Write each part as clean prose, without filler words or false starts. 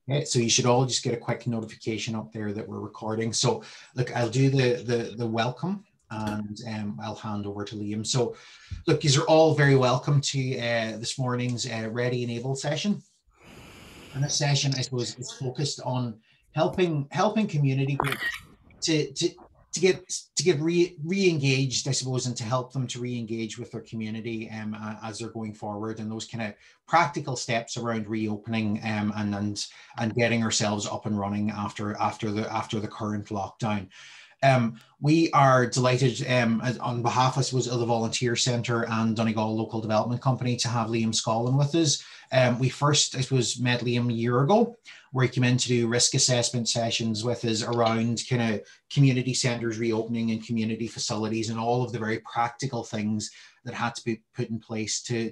Okay, so you should all just get a quick notification up there that we're recording. So look, I'll do the welcome, and I'll hand over to Liam. So look, these are all very welcome to this morning's Ready and Able session. And this session, I suppose, is focused on helping community groups to to to get re-engaged, I suppose, and to help them to re-engage with their community as they're going forward, and those kind of practical steps around reopening and getting ourselves up and running after the current lockdown. We are delighted on behalf, I suppose, of the Volunteer Centre and Donegal Local Development Company to have Liam Scollan with us. We first, I suppose, met Liam a year ago, where he came in to do risk assessment sessions with us around kind of community centres reopening and community facilities and all of the very practical things that had to be put in place to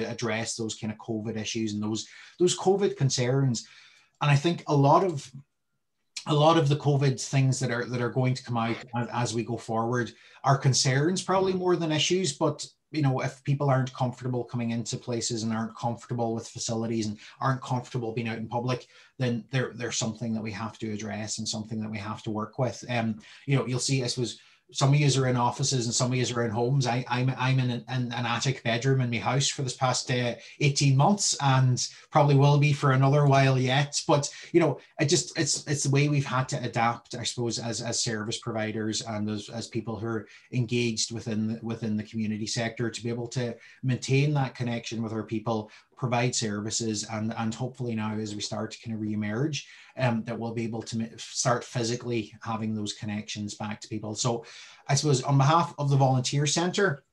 address those kind of COVID issues and those COVID concerns. And I think a lot of the COVID things that are going to come out as we go forward are concerns, probably more than issues. But you know, if people aren't comfortable coming into places and aren't comfortable with facilities and aren't comfortable being out in public, then there's something that we have to address and something that we have to work with. You know, you'll see, I suppose, some of you are in offices and some of you are in homes. I'm in an attic bedroom in my house for this past 18 months and probably will be for another while yet. But, you know, it's the way we've had to adapt, I suppose, as service providers and as people who are engaged within the community sector to be able to maintain that connection with our people, provide services, and hopefully now as we start to kind of re-emerge, that we'll be able to start physically having those connections back to people. So I suppose on behalf of the Volunteer Centre,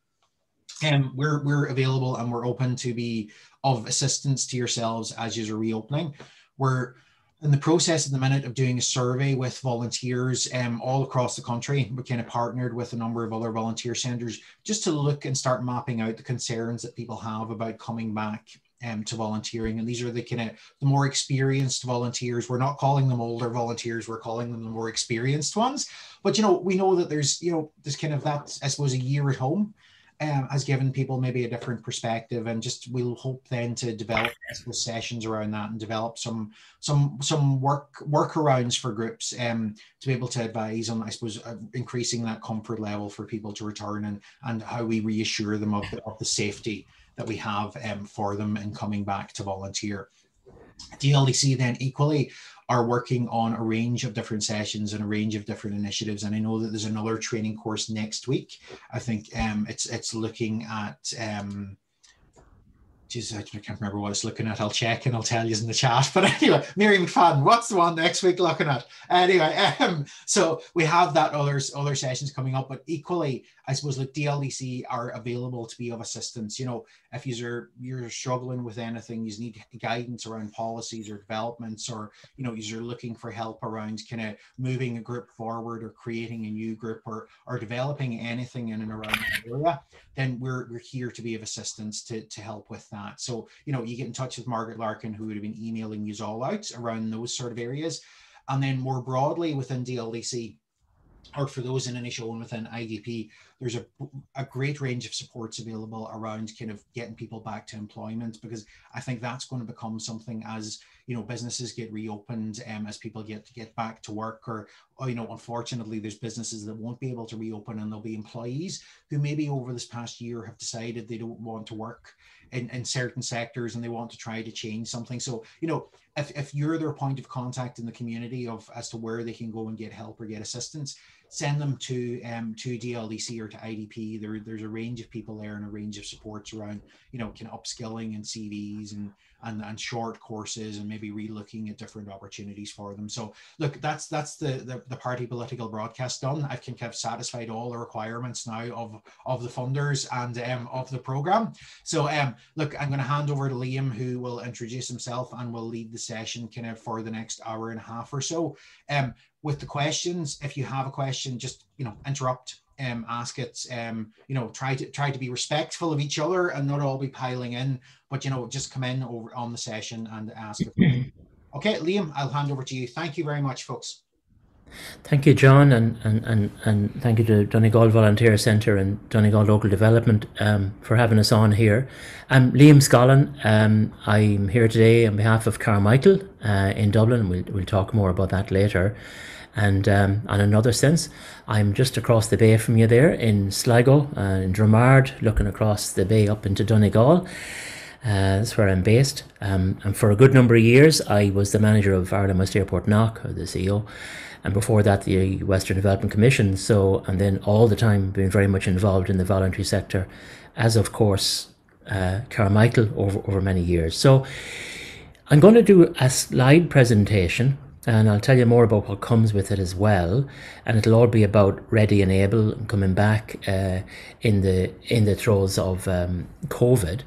we're available and we're open to be of assistance to yourselves as you're reopening. We're in the process at the minute of doing a survey with volunteers all across the country. We kind of partnered with a number of other volunteer centres just to look and start mapping out the concerns that people have about coming back to volunteering. And these are the kind of the more experienced volunteers. We're not calling them older volunteers, we're calling them the more experienced ones. But, you know, we know that there's kind of that, I suppose, a year at home has given people maybe a different perspective, and just we'll hope then to develop sessions around that and develop some workarounds for groups to be able to advise on, I suppose, increasing that comfort level for people to return and how we reassure them of the safety that we have for them in coming back to volunteer. DLDC then equally are working on a range of different sessions and a range of different initiatives. And I know that there's another training course next week. I think it's looking at, geez, I can't remember what it's looking at. I'll check and I'll tell you in the chat. But anyway, Mary McFadden, what's the one next week looking at? Anyway, so we have that other sessions coming up, but equally, I suppose, like DLDC are available to be of assistance. You know, if you're struggling with anything, you need guidance around policies or developments, or, you know, you're looking for help around kind of moving a group forward or creating a new group or developing anything in and around the area, then we're here to be of assistance to help with that. So, you know, you get in touch with Margaret Larkin, who would have been emailing you all out around those sort of areas. And then more broadly within DLDC, or for those in any show and within IDP, there's a great range of supports available around kind of getting people back to employment, because I think that's going to become something as, you know, businesses get reopened, as people get back to work, or, you know, unfortunately there's businesses that won't be able to reopen, and there'll be employees who maybe over this past year have decided they don't want to work in certain sectors and they want to try to change something. So, you know, if you're their point of contact in the community as to where they can go and get help or get assistance, send them to DLDC or to IDP. There's a range of people there and a range of supports around, you know, kind of upskilling and CVs and short courses, and maybe re-looking at different opportunities for them. So look, that's the party political broadcast done. I think I've satisfied all the requirements now of the funders and of the program. So look, I'm going to hand over to Liam, who will introduce himself and will lead the session kind of for the next hour and a half or so. With the questions, if you have a question, just, you know, interrupt, ask it, you know, try to be respectful of each other and not all be piling in, but, you know, just come in over on the session and ask. Okay, Liam, I'll hand over to you. Thank you very much, folks. Thank you, John, and thank you to Donegal Volunteer Centre and Donegal Local Development for having us on here. I'm Liam Scollan. I'm here today on behalf of Carmichael in Dublin. We'll talk more about that later. And on another sense, I'm just across the bay from you there in Sligo, in Dromard, looking across the bay up into Donegal. That's where I'm based. And for a good number of years, I was the manager of Ireland West Airport Knock, or the CEO, and before that, the Western Development Commission. So, and then all the time being very much involved in the voluntary sector, as of course Carmichael over many years. So, I'm going to do a slide presentation, and I'll tell you more about what comes with it as well. And it'll all be about ready and able and coming back in the throes of COVID.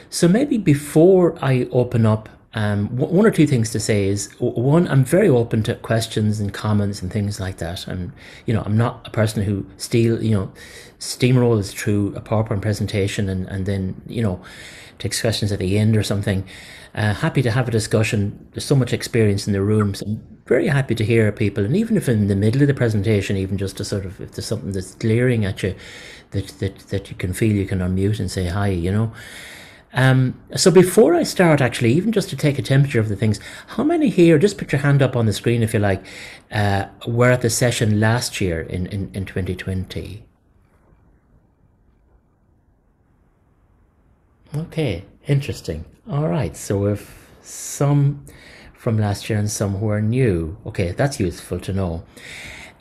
So maybe before I open up, one or two things to say is, one, I'm very open to questions and comments and things like that. And, I'm not a person who steamrolls through a PowerPoint presentation and then, takes questions at the end or something. Happy to have a discussion. There's so much experience in the room, so I'm very happy to hear people. And even if in the middle of the presentation, even just to sort of, if there's something that's glaring at you, that you can feel, you can unmute and say hi. So before I start, actually, even just to take a temperature of the things, how many here, just put your hand up on the screen if you like, were at the session last year in 2020? Okay, interesting. All right, so if some from last year and some who are new. Okay, that's useful to know.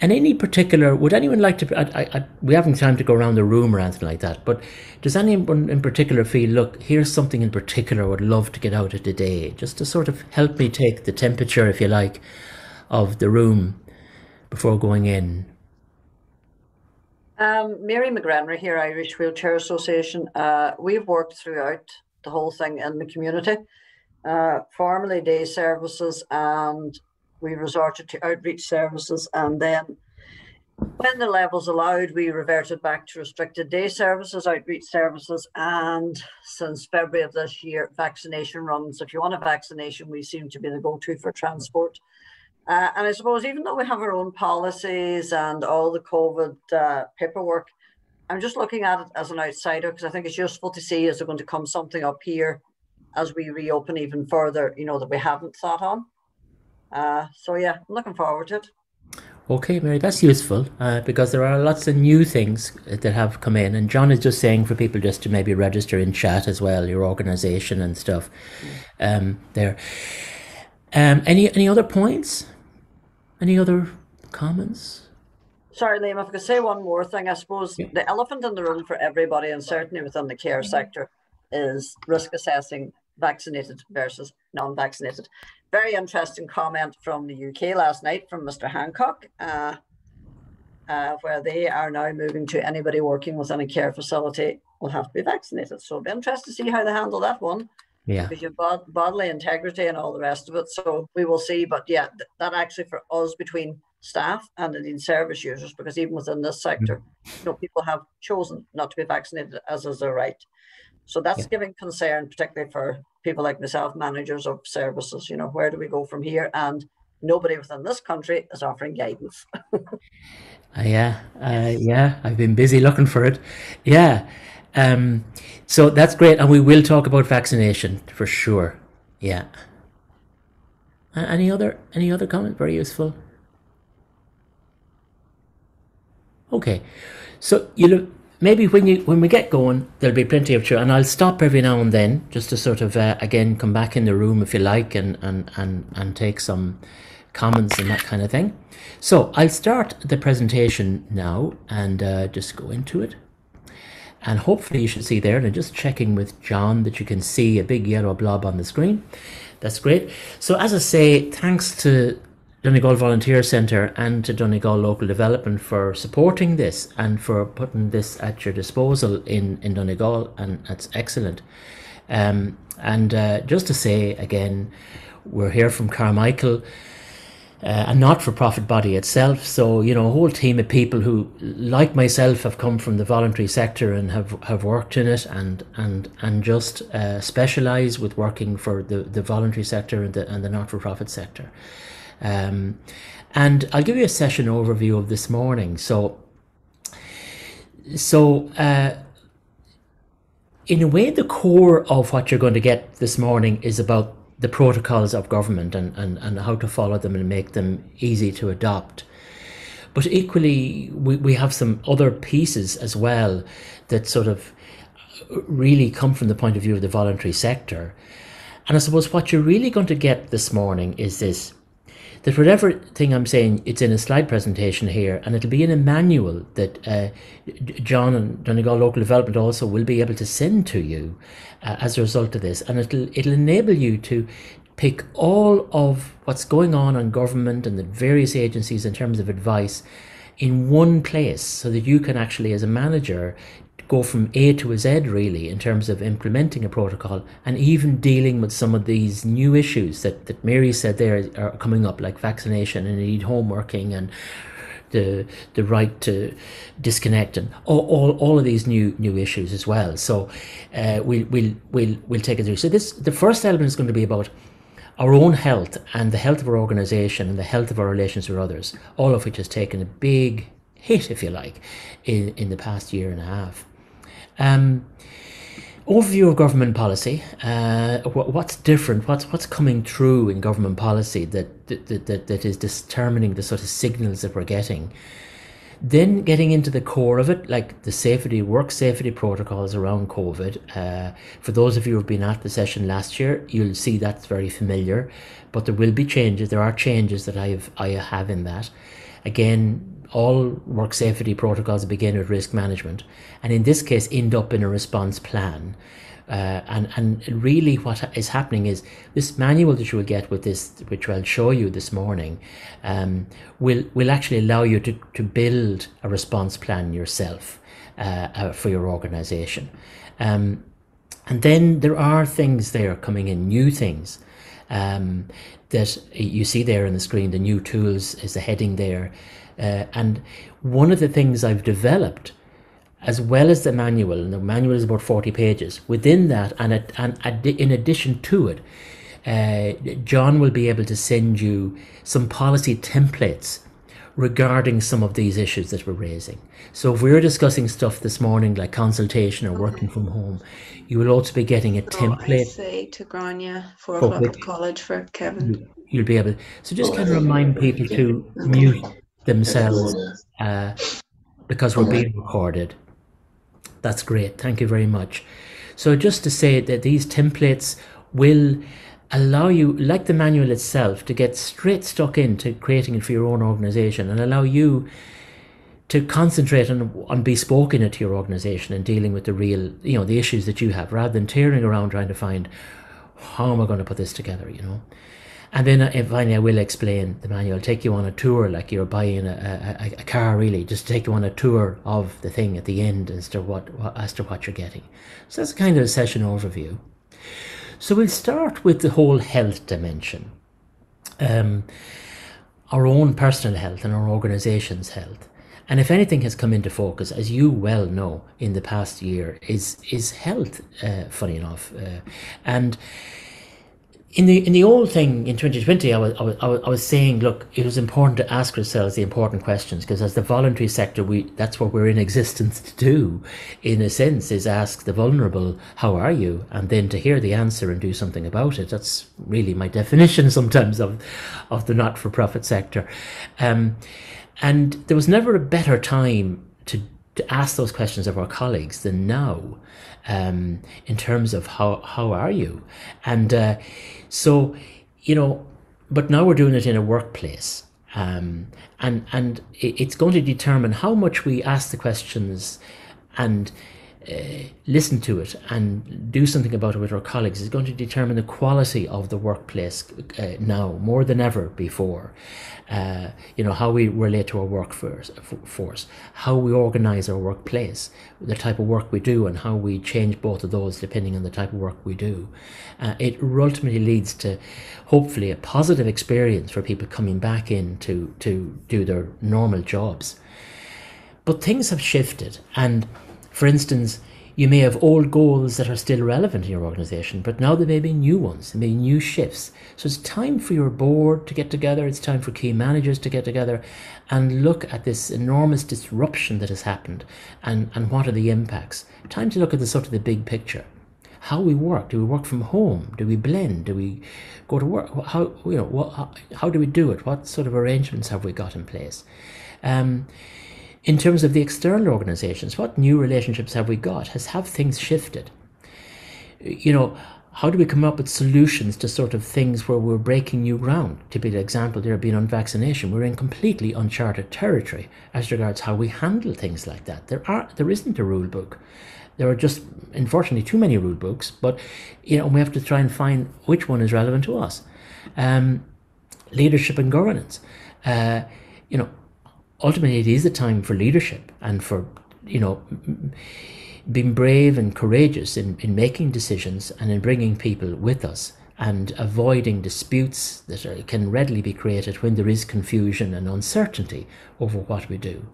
And any particular, would anyone like to, we haven't time to go around the room or anything like that, but does anyone in particular feel, look, here's something in particular I would love to get out of today, just to sort of help me take the temperature, if you like, of the room before going in? Mary McGrenry here, Irish Wheelchair Association. We've worked throughout the whole thing in the community, formerly day services, and we resorted to outreach services, and then when the levels allowed, we reverted back to restricted day services, outreach services, and since February of this year, vaccination runs. If you want a vaccination, we seem to be the go-to for transport. And I suppose even though we have our own policies and all the COVID paperwork, I'm just looking at it as an outsider because I think it's useful to see, is there going to come something up here as we reopen even further, that we haven't thought on. So yeah, I'm looking forward to it. Okay, Mary, that's useful because there are lots of new things that have come in. And John is just saying for people just to maybe register in chat as well, your organisation and stuff there. Any other points? Any other comments? Sorry, Liam, if I could say one more thing, I suppose the elephant in the room for everybody, and certainly within the care sector, is risk assessing vaccinated versus non-vaccinated. Very interesting comment from the UK last night from Mr. Hancock, where they are now moving to anybody working within a care facility will have to be vaccinated. So it'll be interesting to see how they handle that one. Yeah. Because you've bodily integrity and all the rest of it. So we will see. But yeah, that actually for us between staff and indeed service users, because even within this sector, people have chosen not to be vaccinated as is their right. So that's giving concern, particularly for people like myself, managers of services. Where do we go from here? And nobody within this country is offering guidance. Yeah, I've been busy looking for it. Yeah. So that's great, and we will talk about vaccination for sure. Yeah. Any other comment? Very useful. Okay, so maybe when we get going, there'll be plenty of and I'll stop every now and then just to sort of again come back in the room if you like and take some comments and that kind of thing. So I'll start the presentation now and just go into it. And hopefully you should see there, and I'm just checking with John that you can see a big yellow blob on the screen. That's great. So as I say, thanks to Donegal Volunteer Centre and to Donegal Local Development for supporting this and for putting this at your disposal in Donegal, and that's excellent. And just to say again, we're here from Carmichael, a not-for-profit body itself. So, a whole team of people who, like myself, have come from the voluntary sector and have worked in it and just specialise with working for the voluntary sector and the not-for-profit sector. And I'll give you a session overview of this morning. So in a way, the core of what you're going to get this morning is about the protocols of government and how to follow them and make them easy to adopt. But equally, we have some other pieces as well that sort of really come from the point of view of the voluntary sector. And I suppose what you're really going to get this morning is this, that whatever thing I'm saying, it's in a slide presentation here, and it'll be in a manual that John and Donegal Local Development also will be able to send to you as a result of this. And it'll enable you to pick all of what's going on government and the various agencies in terms of advice in one place, so that you can actually, as a manager, go from A to Z really in terms of implementing a protocol and even dealing with some of these new issues that Mary said there are coming up, like vaccination and indeed homeworking and the right to disconnect and all of these new issues as well. So we'll take it through. So the first element is going to be about our own health and the health of our organisation and the health of our relations with others, all of which has taken a big hit, if you like, in the past year and a half. Overview of government policy. What's different? What's coming through in government policy that is determining the sort of signals that we're getting. Then getting into the core of it, like the work safety protocols around COVID. For those of you who've been at the session last year, you'll see that's very familiar, but there will be changes. There are changes that I have in that. Again, all work safety protocols begin with risk management, and in this case end up in a response plan. And really what is happening is this manual that you will get with this, which I'll show you this morning, will actually allow you to build a response plan yourself for your organisation. And then there are things there coming in, new things that you see there on the screen. The new tools is the heading there. And one of the things I've developed, as well as the manual, and the manual is about 40 pages, within that and in addition to it, John will be able to send you some policy templates regarding some of these issues that we're raising. So if we're discussing stuff this morning like consultation or working from home, you will also be getting a template. I say to Grania, 4 o'clock at college for Kevin. You'll be able, so just kind of remind people to mute themselves because we're being recorded. That's great. Thank you very much. So just to say that these templates will allow you, like the manual itself, to get straight stuck into creating it for your own organisation and allow you to concentrate on bespoking it to your organisation and dealing with the real, the issues that you have, rather than tearing around trying to find, how am I going to put this together, And then finally I will explain the manual, take you on a tour like you're buying a car, really, just take you on a tour of the thing at the end as to what you're getting. So that's kind of a session overview. So we'll start with the whole health dimension, our own personal health and our organisation's health. And if anything has come into focus, as you well know, in the past year, is health, funny enough. And in the old thing in 2020, I was saying, look, it was important to ask ourselves the important questions, because as the voluntary sector, that's what we're in existence to do, in a sense, is ask the vulnerable, how are you? And then to hear the answer and do something about it. That's really my definition sometimes of the not-for-profit sector. And there was never a better time to ask those questions of our colleagues than now, in terms of how are you? And so, but now we're doing it in a workplace, and it's going to determine how much we ask the questions and listen to it and do something about it with our colleagues. Is going to determine the quality of the workplace now more than ever before. How we relate to our workforce, how we organise our workplace, the type of work we do, and how we change both of those depending on the type of work we do. It ultimately leads to, hopefully, a positive experience for people coming back in to do their normal jobs. But things have shifted, and for instance, You may have old goals that are still relevant in your organization, but now there may be new ones, there may be new shifts. So it's time for your board to get together, it's time for key managers to get together and look at this enormous disruption that has happened and what are the impacts. Time to look at the sort of the big picture. How we work. Do we work from home? Do we blend? Do we go to work? How do we do it? What sort of arrangements have we got in place? In terms of the external organizations, what new relationships have we got? Have things shifted? How do we come up with solutions to sort of things where we're breaking new ground? Typical example there being on vaccination. We're in completely uncharted territory as regards how we handle things like that. There isn't a rule book. There are just, unfortunately, too many rule books, but we have to try and find which one is relevant to us. Leadership and governance. Ultimately, it is a time for leadership and for, being brave and courageous in making decisions and in bringing people with us and avoiding disputes that can readily be created when there is confusion and uncertainty over what we do.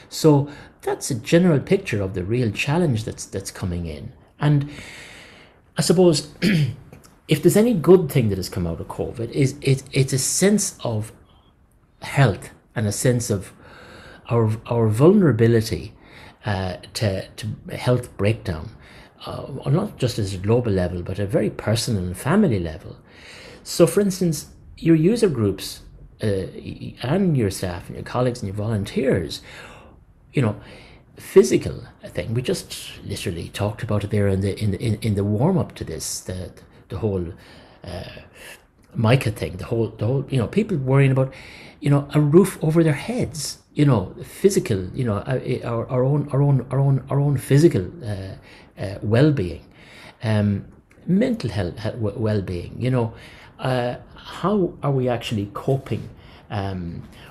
So that's a general picture of the real challenge that's coming in. And I suppose if there's any good thing that has come out of COVID, it's a sense of health and a sense of our vulnerability to health breakdown, not just at a global level, but at a very personal and family level. So, for instance, your user groups and your staff and your colleagues and your volunteers, physical thing. We just literally talked about it there in the warm up to this, the whole mica thing, the whole people worrying about a roof over their heads. Physical, our own physical well-being, mental health well-being. How are we actually coping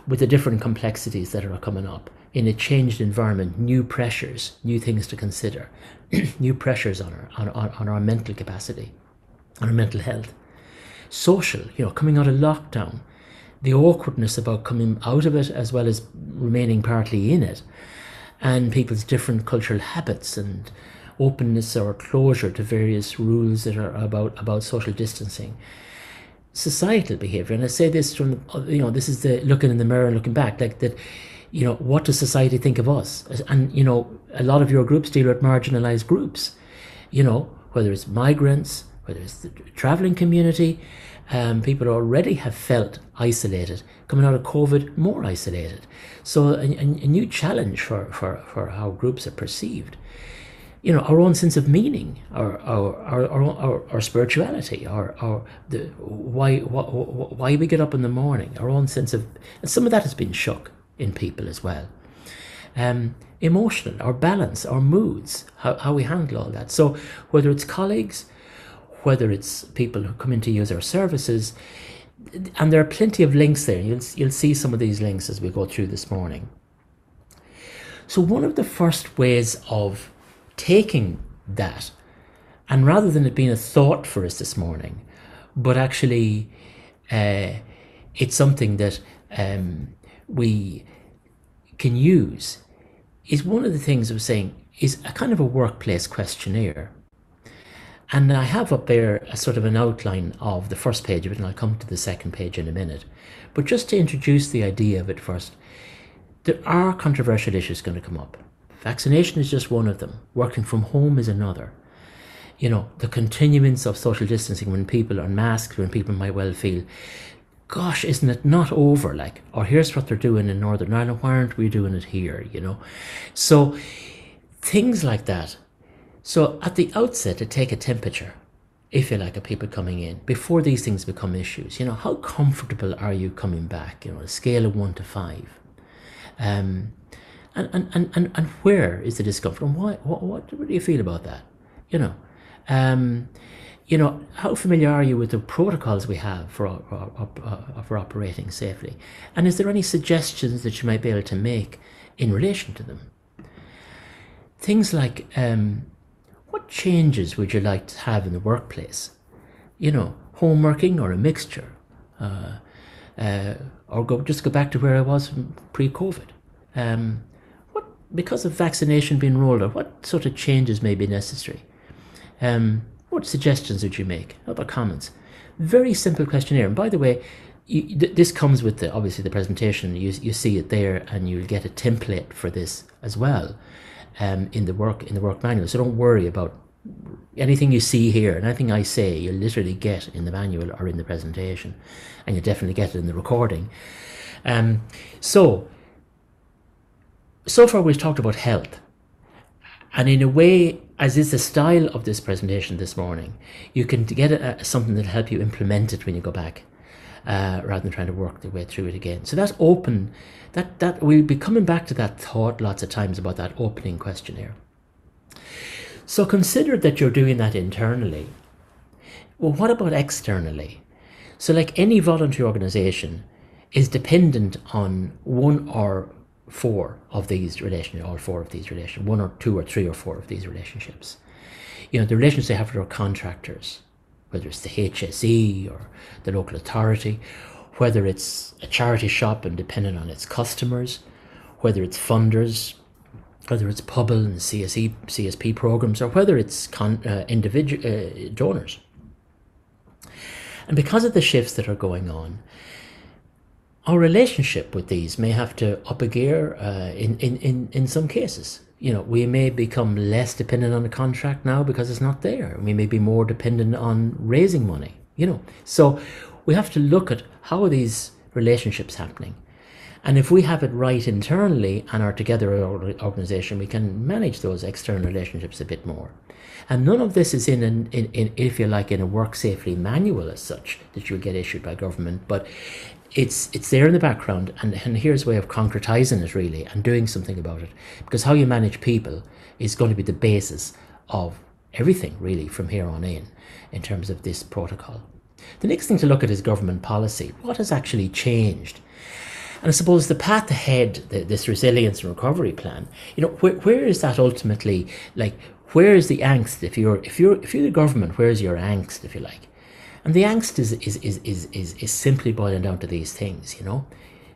with the different complexities that are coming up in a changed environment? New pressures, new things to consider, new pressures on our mental capacity, on our mental health. Social, coming out of lockdown. The awkwardness about coming out of it as well as remaining partly in it, and people's different cultural habits and openness or closure to various rules that are about social distancing. Societal behaviour, and I say this from this is the looking in the mirror and looking back, like that. What does society think of us? And a lot of your groups deal with marginalised groups. Whether it's migrants, whether it's the travelling community. People already have felt isolated, coming out of COVID, more isolated. So a new challenge for how groups are perceived. Our own sense of meaning, our spirituality, why we get up in the morning, our own sense of, and some of that has been shook in people as well. Emotional, our balance, our moods, how we handle all that. So whether it's colleagues, whether it's people who come in to use our services, and there are plenty of links there. You'll see some of these links as we go through this morning. So one of the first ways of taking that, and rather than it being a thought for us this morning, but actually it's something that we can use, is one of the things I was saying is a kind of a workplace questionnaire. And I have up there a sort of an outline of the first page of it, and I'll come to the second page in a minute. But just to introduce the idea of it first, there are controversial issues going to come up. Vaccination is just one of them. Working from home is another. The continuance of social distancing when people are unmasked, when people might well feel, gosh, isn't it not over? Or here's what they're doing in Northern Ireland, why aren't we doing it here? So things like that. So at the outset, to take a temperature, if you like, of people coming in, before these things become issues, how comfortable are you coming back? A scale of 1 to 5. And where is the discomfort? And what do you feel about that? How familiar are you with the protocols we have for operating safely? And is there any suggestions that you might be able to make in relation to them? Things like, what changes would you like to have in the workplace? Home working or a mixture? Or just go back to where I was pre-COVID? because of vaccination being rolled out, what sort of changes may be necessary? What suggestions would you make? How about comments? Very simple questionnaire. And by the way, this comes with obviously the presentation. You see it there, and you'll get a template for this as well in the work manual. So don't worry about anything you see here, and anything I say you'll literally get in the manual or in the presentation, and you'll definitely get it in the recording. So far we've talked about health, and in a way, as is the style of this presentation this morning, you can get something that'll help you implement it when you go back, rather than trying to work the way through it again. So that's open. That we'll be coming back to that thought lots of times about that opening questionnaire. So consider that you're doing that internally. Well, what about externally? So like any voluntary organization is dependent on one or four of these relationships, all four of these relationships, one or two or three or four of these relationships. The relationships they have with their contractors, whether it's the HSE or the local authority, whether it's a charity shop and dependent on its customers, whether it's funders, whether it's PUBL and CSP programs, or whether it's individual donors. And because of the shifts that are going on, our relationship with these may have to up a gear in some cases. We may become less dependent on the contract now because it's not there. We may be more dependent on raising money, So we have to look at how are these relationships happening. And if we have it right internally and are together as an organisation, we can manage those external relationships a bit more. And none of this is in if you like, in a work safely manual as such that you'll get issued by government, but it's there in the background, and here's a way of concretizing it really and doing something about it, because how you manage people is going to be the basis of everything really from here on in terms of this protocol. The next thing to look at is government policy. What has actually changed? And I suppose the path ahead, this resilience and recovery plan, where is that ultimately? Like, where is the angst? If you're the government, where's your angst, if you like? And the angst is simply boiling down to these things.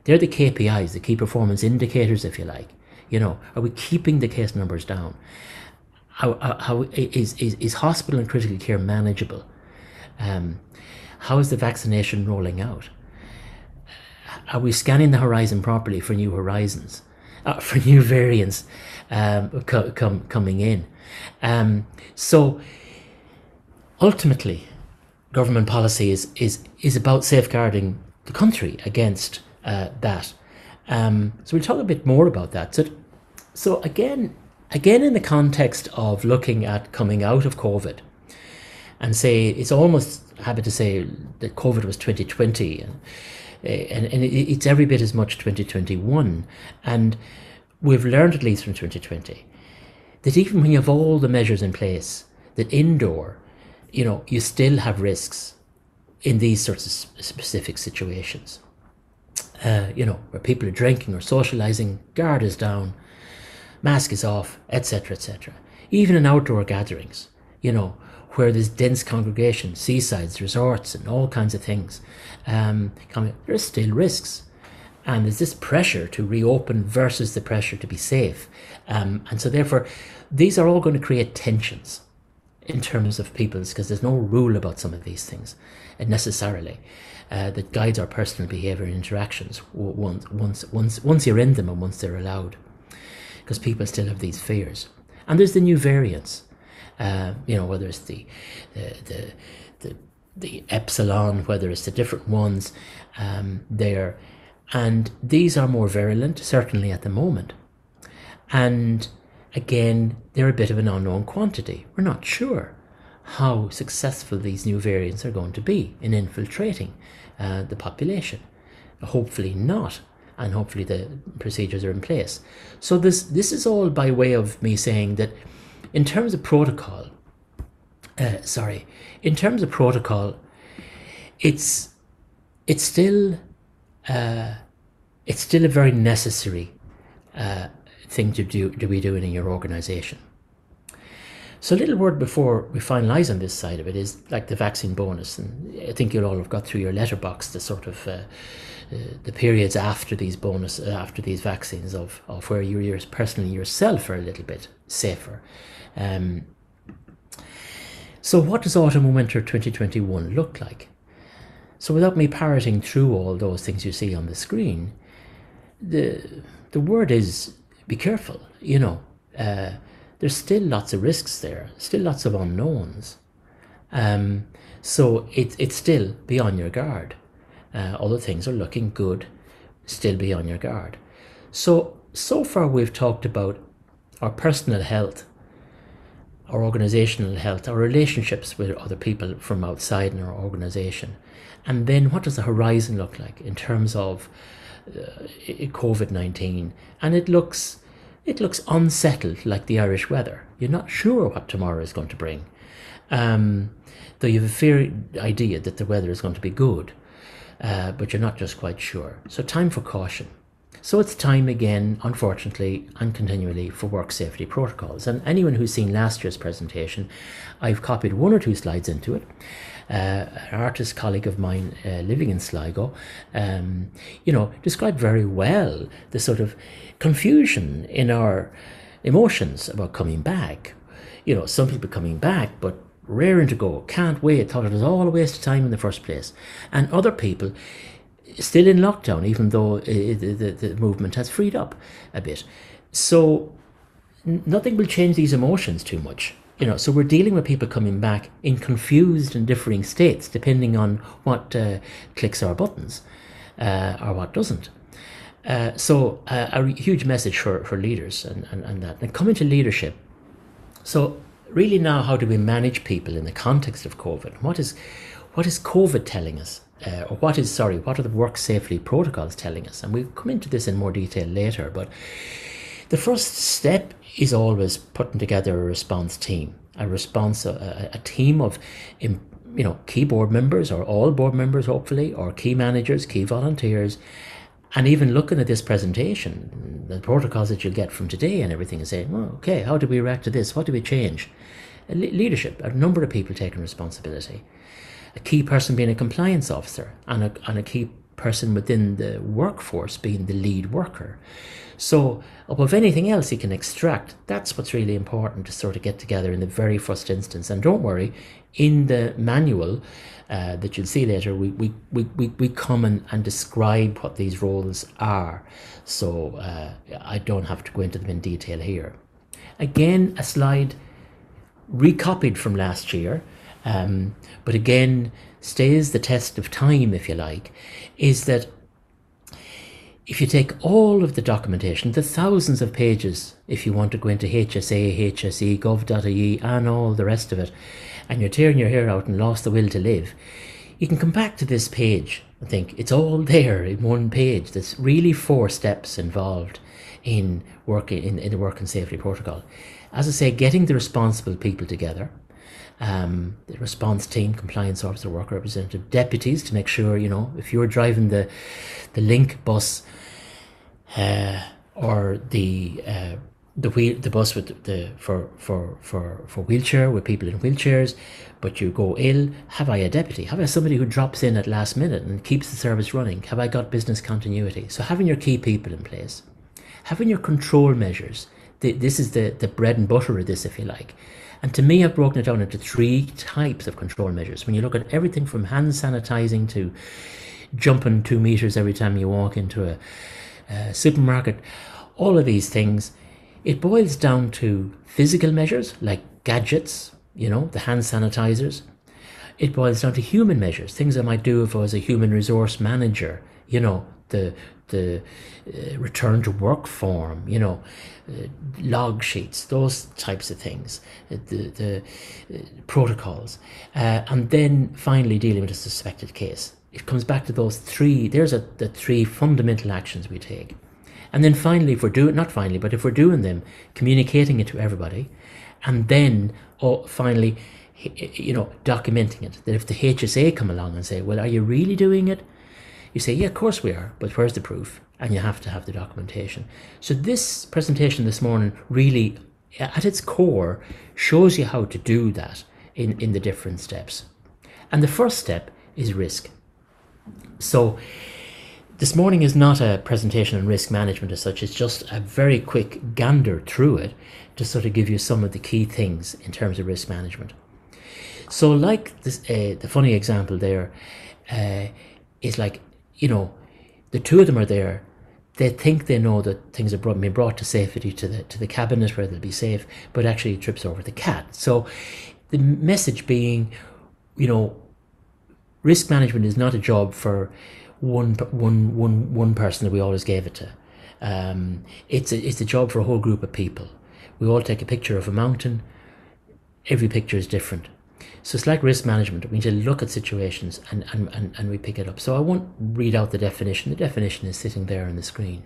They're the KPIs, the key performance indicators, if you like. Are we keeping the case numbers down? How is hospital and critical care manageable? How is the vaccination rolling out? Are we scanning the horizon properly for new horizons, for new variants coming in? So ultimately, government policy is about safeguarding the country against that. So we'll talk a bit more about that. So again, in the context of looking at coming out of COVID, and say it's almost habit to say that COVID was 2020, and it's every bit as much 2021. And we've learned, at least from 2020, that even when you have all the measures in place, that indoor, you still have risks in these sorts of specific situations. Where people are drinking or socializing, guard is down, mask is off, etc., etc. Even in outdoor gatherings, where there's dense congregations, seasides, resorts, and all kinds of things, there's still risks. And there's this pressure to reopen versus the pressure to be safe. And so therefore, these are all going to create tensions in terms of people's, because there's no rule about some of these things necessarily that guides our personal behaviour and interactions once you're in them and once they're allowed, because people still have these fears. And there's the new variants, whether it's the epsilon, whether it's the different ones there, and these are more virulent, certainly at the moment. And again, they're a bit of an unknown quantity. We're not sure how successful these new variants are going to be in infiltrating the population. Hopefully not, and hopefully the procedures are in place. So this is all by way of me saying that in terms of protocol, it's still a very necessary thing to be doing in your organisation. So a little word before we finalise on this side of it is like the vaccine bonus, and I think you'll all have got through your letterbox the sort of the periods after these after these vaccines of where you're personally yourself are a little bit safer. So what does autumn and winter 2021 look like? So without me parroting through all those things you see on the screen, the word is be careful. There's still lots of risks there, still lots of unknowns. So it's still be on your guard. Although things are looking good, still be on your guard. So far we've talked about our personal health, our organisational health, our relationships with other people from outside in our organisation. And then what does the horizon look like in terms of COVID-19? And it looks unsettled, like the Irish weather. You're not sure what tomorrow is going to bring. Though you have a fair idea that the weather is going to be good, but you're not just quite sure. So time for caution. So it's time again, unfortunately, and continually for work safety protocols. And anyone who's seen last year's presentation, I've copied one or two slides into it. An artist colleague of mine living in Sligo, described very well the sort of confusion in our emotions about coming back. Some people coming back, but raring to go, can't wait, thought it was all a waste of time in the first place. And other people still in lockdown, even though the movement has freed up a bit. So nothing will change these emotions too much. So we're dealing with people coming back in confused and differing states, depending on what clicks our buttons or what doesn't. So a huge message for leaders and that. And coming to leadership. So really now, how do we manage people in the context of COVID? What is COVID telling us? Or what are the work safety protocols telling us? And we'll come into this in more detail later, but the first step is always putting together a response team, a team of key board members, or all board members hopefully, or key managers, key volunteers, and even looking at this presentation, the protocols that you'll get from today and everything, and saying, well, okay, how do we react to this? What do we change? Leadership, a number of people taking responsibility. A key person being a compliance officer, and a key person within the workforce being the lead worker. So above anything else you can extract, that's what's really important to sort of get together in the very first instance. And don't worry, in the manual that you'll see later, we come and describe what these roles are. So I don't have to go into them in detail here. Again, a slide recopied from last year, but again stays the test of time, if you like, is that if you take all of the documentation, the thousands of pages, if you want to go into HSA, HSE, gov.ie and all the rest of it, and you're tearing your hair out and lost the will to live, you can come back to this page and think it's all there in one page. There's really 4 steps involved in working in the work and safety protocol. As I say, getting the responsible people together, the response team, compliance officer, work representative, deputies, to make sure, if you're driving the link bus or the bus with for wheelchair, with people in wheelchairs, but you go ill, have I a deputy? Have I somebody who drops in at last minute and keeps the service running? Have I got business continuity? So having your key people in place, having your control measures. This is the bread and butter of this, if you like. And to me, I've broken it down into 3 types of control measures. When you look at everything from hand sanitizing to jumping 2 meters every time you walk into a supermarket, all of these things, it boils down to physical measures like gadgets, the hand sanitizers. It boils down to human measures, things I might do if I was a human resource manager, the return to work form, log sheets, those types of things, the protocols, and then finally dealing with a suspected case. It comes back to those 3. There's the 3 fundamental actions we take. And then finally, if we're doing them, communicating it to everybody, and then finally, documenting it. That if the HSA come along and say, well, are you really doing it? You say, yeah, of course we are, but where's the proof? And you have to have the documentation. So this presentation this morning really at its core shows you how to do that in the different steps. And the first step is risk. So this morning is not a presentation on risk management as such, it's just a very quick gander through it to sort of give you some of the key things in terms of risk management. So like this, the funny example there is like, you know, the two of them are there. They think they know that things are being brought to safety to the cabinet where they'll be safe, but actually trips over the cat. So the message being, you know, risk management is not a job for one person that we always gave it to. It's a job for a whole group of people. We all take a picture of a mountain. Every picture is different. So it's like risk management. We need to look at situations and we pick it up. So I won't read out the definition. The definition is sitting there on the screen.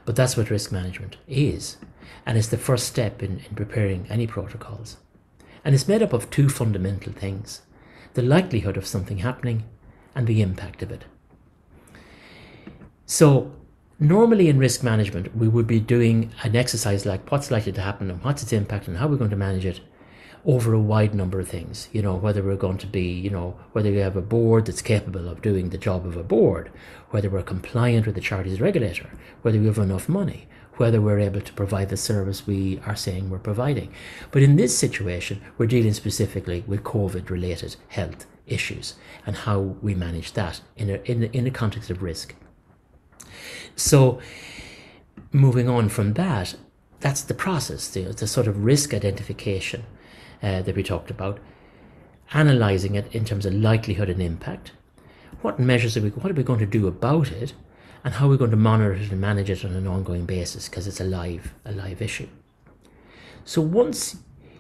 But that's what risk management is. And it's the first step in preparing any protocols. And it's made up of two fundamental things: the likelihood of something happening and the impact of it. So normally in risk management, we would be doing an exercise like what's likely to happen and what's its impact and how we're going to manage it over a wide number of things. You know, whether we're going to be, you know, whether we have a board that's capable of doing the job of a board, whether we're compliant with the charities regulator, whether we have enough money, whether we're able to provide the service we are saying we're providing. But in this situation, we're dealing specifically with COVID-related health issues and how we manage that in a context of risk. So moving on from that, that's the process, the sort of risk identification that we talked about, analysing it in terms of likelihood and impact. What measures what are we going to do about it, and how are we going to monitor it and manage it on an ongoing basis, because it's a live issue. So once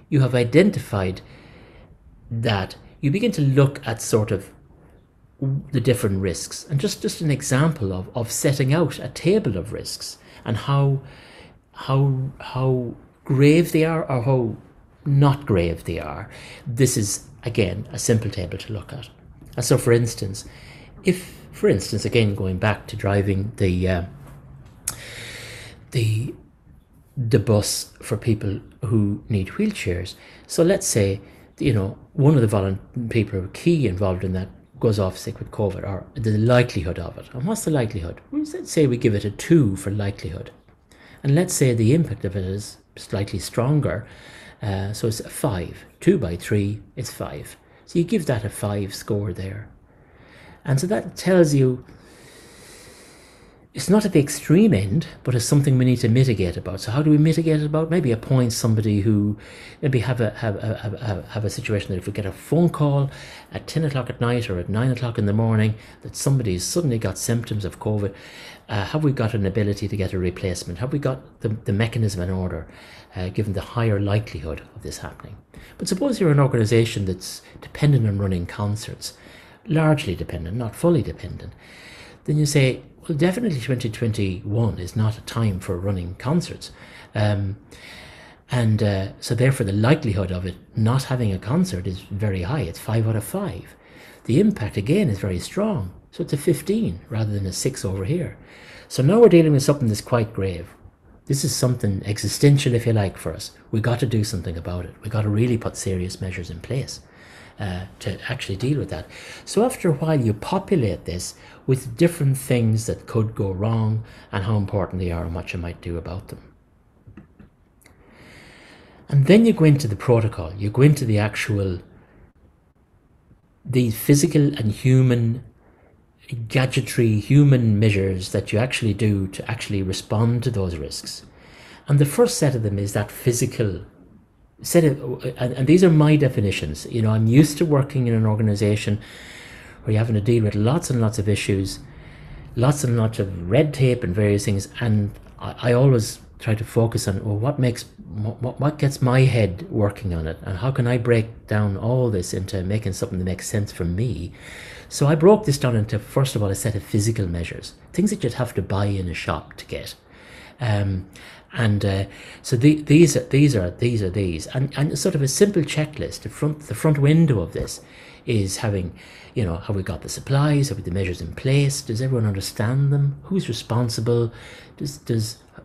you have identified that, you begin to look at sort of the different risks, and just an example of setting out a table of risks and how grave they are or how not grave they are. This is again a simple table to look at. And so for instance, again going back to driving the bus for people who need wheelchairs. So let's say, you know, one of the people who are key involved in that goes off sick with COVID, or the likelihood of it. And what's the likelihood? Well, let's say we give it a 2 for likelihood. And let's say the impact of it is slightly stronger. So it's a 5. 2 by 3 is 5. So you give that a 5 score there. And so that tells you it's not at the extreme end, but it's something we need to mitigate about. So how do we mitigate it about? Maybe appoint somebody who maybe have a situation that if we get a phone call at 10 o'clock at night or at 9 o'clock in the morning that somebody's suddenly got symptoms of COVID, have we got an ability to get a replacement? Have we got the mechanism in order, given the higher likelihood of this happening? But suppose you're an organisation that's dependent on running concerts, largely dependent, not fully dependent, then you say, well, definitely 2021 is not a time for running concerts. So therefore the likelihood of it not having a concert is very high. It's 5 out of 5. The impact again is very strong. So it's a 15 rather than a 6 over here. So now we're dealing with something that's quite grave. This is something existential, if you like, for us. We got to do something about it. We got to really put serious measures in place to actually deal with that. So after a while, you populate this with different things that could go wrong and how important they are and what you might do about them. And then you go into the protocol. You go into the actual, the physical and human gadgetry, human measures that you actually do to actually respond to those risks. And the first set of them is that physical set of, and these are my definitions. You know, I'm used to working in an organization where you're having to deal with lots and lots of issues, lots and lots of red tape and various things, and I always try to focus on, well, what gets my head working on it, and how can I break down all this into making something that makes sense for me. So I broke this down into, first of all, a set of physical measures, things that you'd have to buy in a shop to get. So these are these, and sort of a simple checklist. The front window of this is having, you know, have we got the supplies? Have we the measures in place? Does everyone understand them? Who's responsible?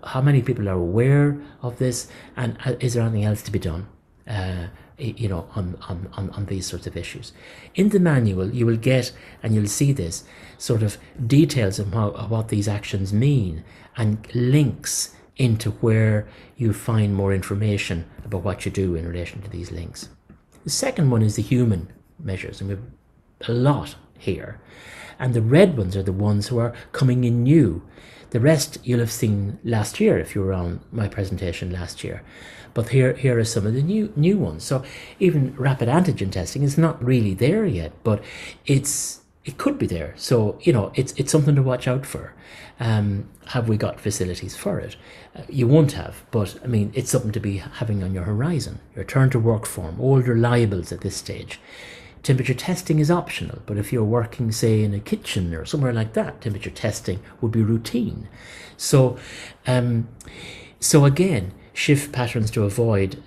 how many people are aware of this, and is there anything else to be done, on these sorts of issues. In the manual, you will get, and you'll see this, sort of details of what these actions mean, and links into where you find more information about what you do in relation to these links. The second one is the human measures, and we have a lot here. And the red ones are the ones who are coming in new. The rest you'll have seen last year if you were on my presentation last year. But here are some of the new ones. So even rapid antigen testing is not really there yet, but it could be there. So, it's something to watch out for. Have we got facilities for it? You won't have, but I mean, it's something to be having on your horizon. Your return to work form, all reliables at this stage. Temperature testing is optional, but if you're working, say, in a kitchen or somewhere like that, temperature testing would be routine. So again, shift patterns to avoid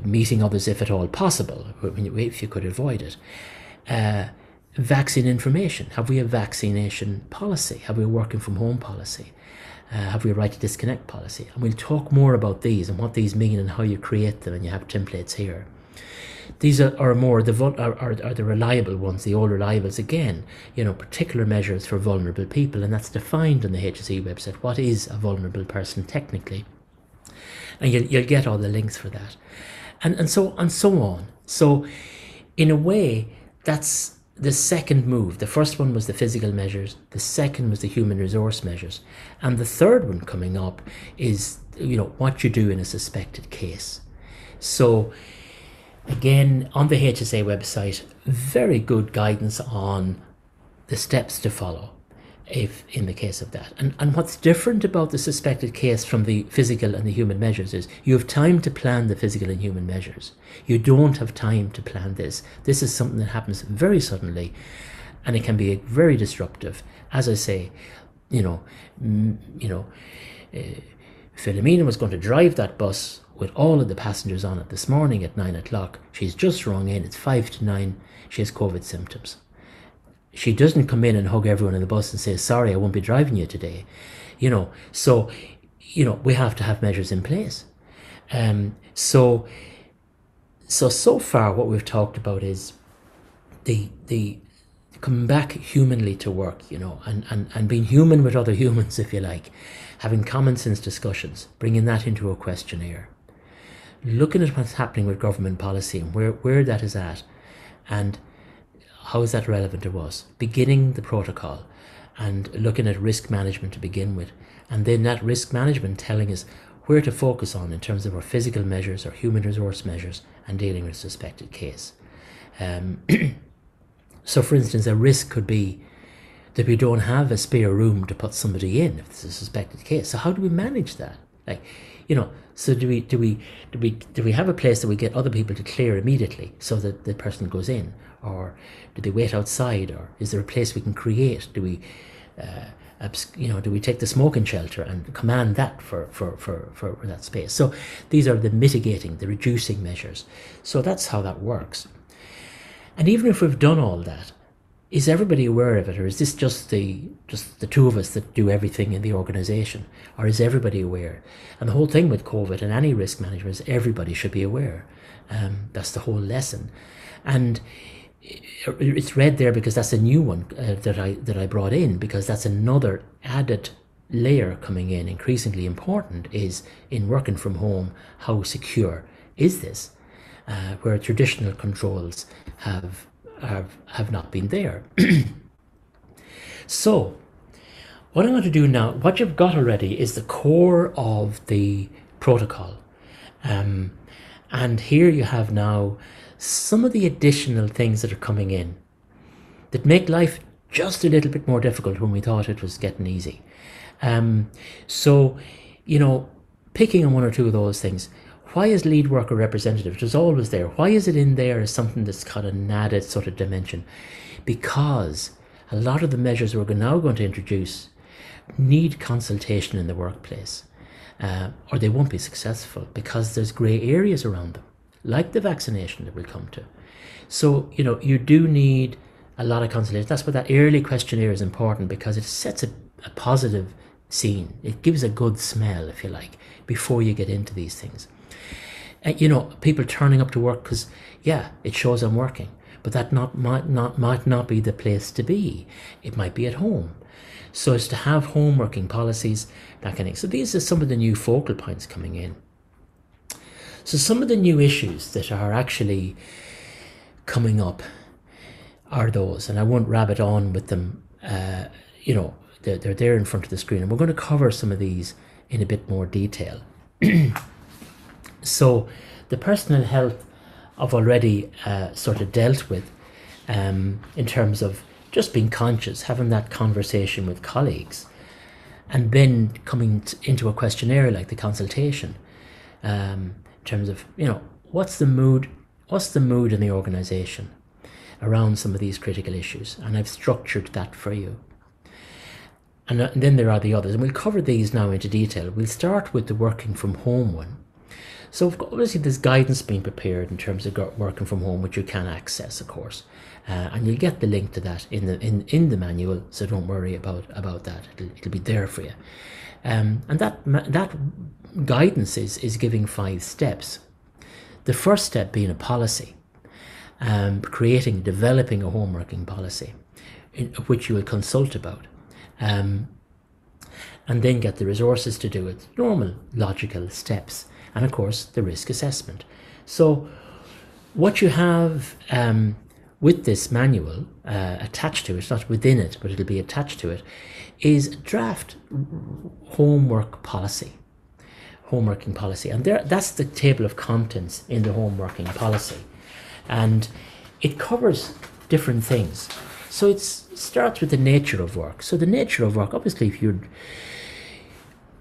meeting others if at all possible, if you could avoid it. Vaccine information. Have we a vaccination policy? Have we a working from home policy? Have we a right to disconnect policy? And we'll talk more about these and what these mean and how you create them, and you have templates here. These are more the reliable ones, the all reliables again, particular measures for vulnerable people, and that's defined on the HSE website. What is a vulnerable person technically? And you'll get all the links for that. And so on. So in a way, that's the second move. The first one was the physical measures, the second was the human resource measures, and the third one coming up is what you do in a suspected case. So again, on the HSA website, very good guidance on the steps to follow if in the case of that. And what's different about the suspected case from the physical and the human measures is you have time to plan the physical and human measures. You don't have time to plan this. This is something that happens very suddenly, and it can be very disruptive. As I say, Philomena was going to drive that bus with all of the passengers on it this morning at 9 o'clock. She's just rung in, it's 5 to 9, she has COVID symptoms. She doesn't come in and hug everyone in the bus and say, sorry, I won't be driving you today. So we have to have measures in place. So far what we've talked about is the coming back humanly to work, and being human with other humans, if you like, having common sense discussions, bringing that into a questionnaire, looking at what's happening with government policy and where that is at, and how is that relevant to us, beginning the protocol and looking at risk management to begin with, and then that risk management telling us where to focus on in terms of our physical measures, our human resource measures, and dealing with a suspected case. So for instance, a risk could be that we don't have a spare room to put somebody in if it's a suspected case. So how do we manage that? So do we have a place that we get other people to clear immediately so that the person goes in, or do they wait outside, or is there a place we can create? Do we take the smoking shelter and command that for that space? So these are the mitigating, the reducing measures. So that's how that works. And even if we've done all that, is everybody aware of it, or is this just the two of us that do everything in the organisation, or is everybody aware? And the whole thing with COVID and any risk management is everybody should be aware. That's the whole lesson, and it's red there because that's a new one that I brought in, because that's another added layer coming in, increasingly important, is in working from home. How secure is this? Where traditional controls have not been there. So what I'm going to do now, what you've got already is the core of the protocol, and here you have now some of the additional things that are coming in that make life just a little bit more difficult when we thought it was getting easy. So picking on one or two of those things. Why is lead worker representative? It was always there. Why is it in there as something that's got an added sort of dimension? Because a lot of the measures we're now going to introduce need consultation in the workplace, or they won't be successful because there's grey areas around them, like the vaccination that we'll come to. So, you do need a lot of consultation. That's why that early questionnaire is important, because it sets a positive seen. It gives a good smell, if you like, before you get into these things. You know, people turning up to work because, yeah, it shows I'm working, but that might not be the place to be. It might be at home. So it's to have home working policies, that kind of thing. So these are some of the new focal points coming in. So some of the new issues that are actually coming up are those, and I won't rabbit on with them. You know, they're there in front of the screen, and we're going to cover some of these in a bit more detail. So the personal health I've already sort of dealt with in terms of just being conscious, having that conversation with colleagues, and then coming into a questionnaire like the consultation, in terms of, you know, what's the mood in the organisation around some of these critical issues, and I've structured that for you. And then there are the others, and we'll cover these now into detail. We'll start with the working from home one. So obviously there's guidance being prepared in terms of working from home, which you can access, of course, and you'll get the link to that in the manual. So don't worry about that; it'll be there for you. And that guidance is giving 5 steps. The first step being a policy, developing a home working policy, which you will consult about. And then get the resources to do it, normal logical steps, and of course the risk assessment. So what you have with this manual attached to it, not within it, but it'll be attached to it, is a draft homeworking policy, and that's the table of contents in the homeworking policy, and it covers different things. So it starts with the nature of work. So the nature of work, obviously, if you're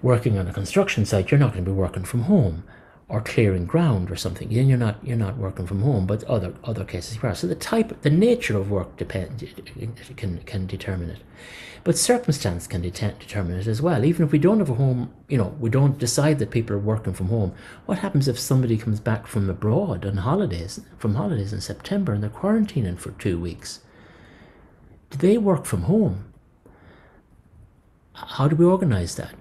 working on a construction site, you're not going to be working from home, or clearing ground or something. Then you're not working from home. But other cases you are. So the nature of work can determine it, but circumstance can determine it as well. Even if we don't have a home, you know, we don't decide that people are working from home. What happens if somebody comes back from abroad on holidays in September and they're quarantining for 2 weeks? Do they work from home? How do we organise that?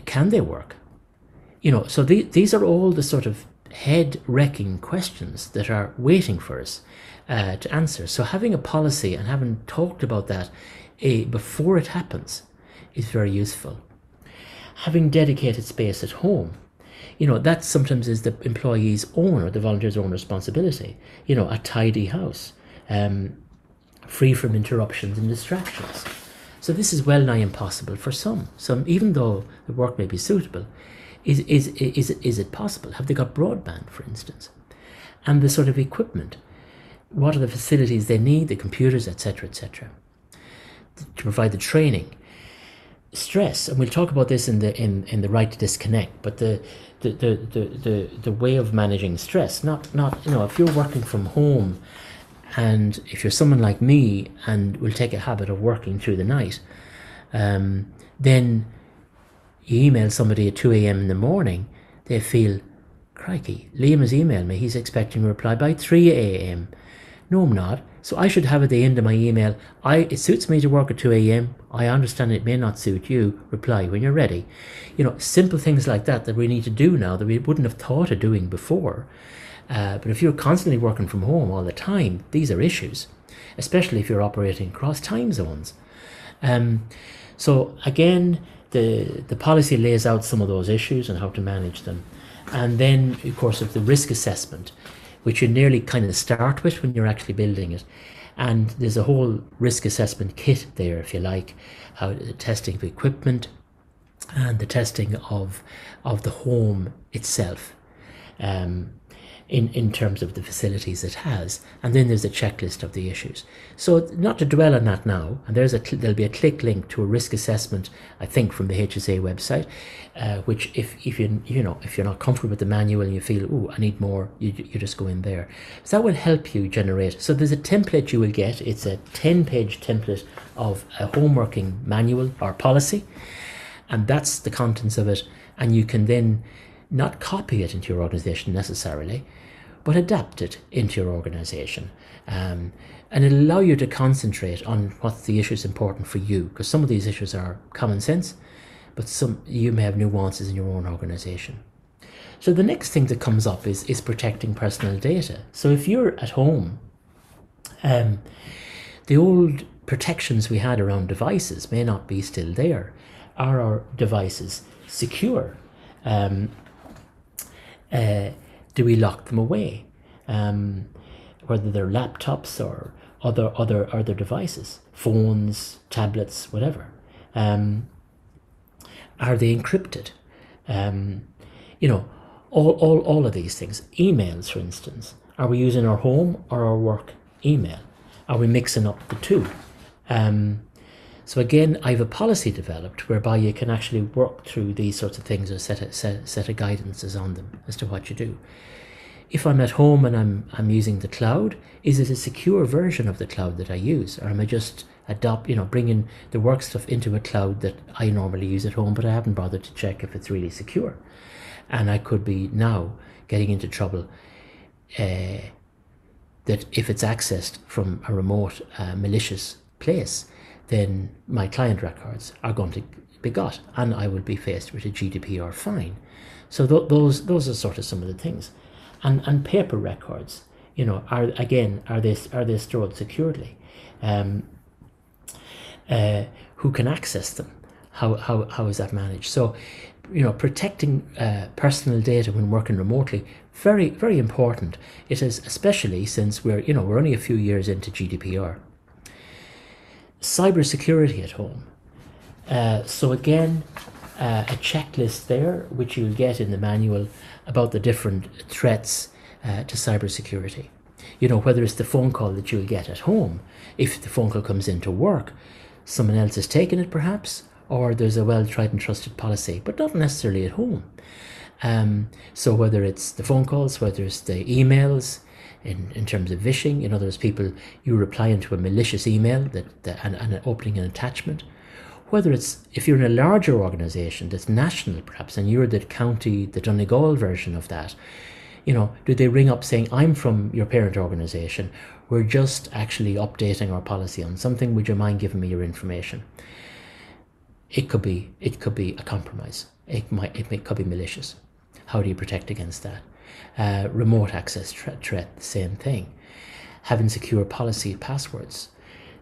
Can they work? You know, so these are all the sort of head-wrecking questions that are waiting for us to answer. So having a policy and having talked about that before it happens is very useful. Having dedicated space at home, you know, that sometimes is the employee's own or the volunteer's own responsibility. You know, a tidy house, free from interruptions and distractions. So this is well nigh impossible for some. Even though the work may be suitable, is it possible? Have they got broadband, for instance? And the sort of equipment, what are the facilities they need, the computers, etc., etc., to provide the training. Stress, and we'll talk about this in the right to disconnect, but the way of managing stress, not you know, if you're working from home, and if you're someone like me and will take a habit of working through the night, then you email somebody at 2 a.m. in the morning, they feel, crikey, Liam has emailed me, he's expecting a reply by 3 a.m. No, I'm not. So I should have at the end of my email, it suits me to work at 2 a.m. I understand it may not suit you. Reply when you're ready. You know, simple things like that we need to do now that we wouldn't have thought of doing before. But if you're constantly working from home all the time, these are issues, especially if you're operating across time zones. So again, the policy lays out some of those issues and how to manage them. And then, of course, of the risk assessment, which you nearly kind of start with when you're actually building it. And there's a whole risk assessment kit there, if you like, how the testing of equipment and the testing of the home itself. In terms of the facilities it has, and then there's a checklist of the issues. So not to dwell on that now, and there'll be a click link to a risk assessment, I think, from the HSA website, which if you're not comfortable with the manual and you feel, oh, I need more, you just go in there. So that will help you generate. So there's a template you will get. It's a 10-page template of a homeworking manual or policy, and that's the contents of it. And you can then not copy it into your organization necessarily, but adapt it into your organization. And it'll allow you to concentrate on what the issue is important for you, because some of these issues are common sense, but some you may have nuances in your own organization. So the next thing that comes up is protecting personal data. So if you're at home, the old protections we had around devices may not be still there. Are our devices secure? Do we lock them away? Whether they're laptops or other devices, phones, tablets, whatever. Are they encrypted? All of these things. Emails, for instance. Are we using our home or our work email? Are we mixing up the two? So again, I have a policy developed whereby you can actually work through these sorts of things or set of guidances on them as to what you do. If I'm at home and I'm using the cloud, is it a secure version of the cloud that I use, or am I just bringing the work stuff into a cloud that I normally use at home, but I haven't bothered to check if it's really secure? And I could be now getting into trouble that if it's accessed from a remote malicious place, then my client records are going to be got, and I will be faced with a GDPR fine. So those are sort of some of the things. And paper records, are they stored securely? Who can access them? How is that managed? So, protecting personal data when working remotely, very, very important. It is, especially since we're only a few years into GDPR. Cybersecurity at home. So again, a checklist there, which you'll get in the manual about the different threats to cybersecurity. Whether it's the phone call that you'll get at home, if the phone call comes into work, someone else has taken it perhaps, or there's a well-tried and trusted policy, but not necessarily at home. So whether it's the phone calls, whether it's the emails, in terms of vishing, there's people, you reply into a malicious email and opening an attachment. Whether it's, if you're in a larger organisation that's national perhaps, and you're the county, the Donegal version of that, do they ring up saying, I'm from your parent organisation, we're just actually updating our policy on something, would you mind giving me your information? It could be a compromise. It could be malicious. How do you protect against that? Remote access threat, the same thing. Having secure policy passwords.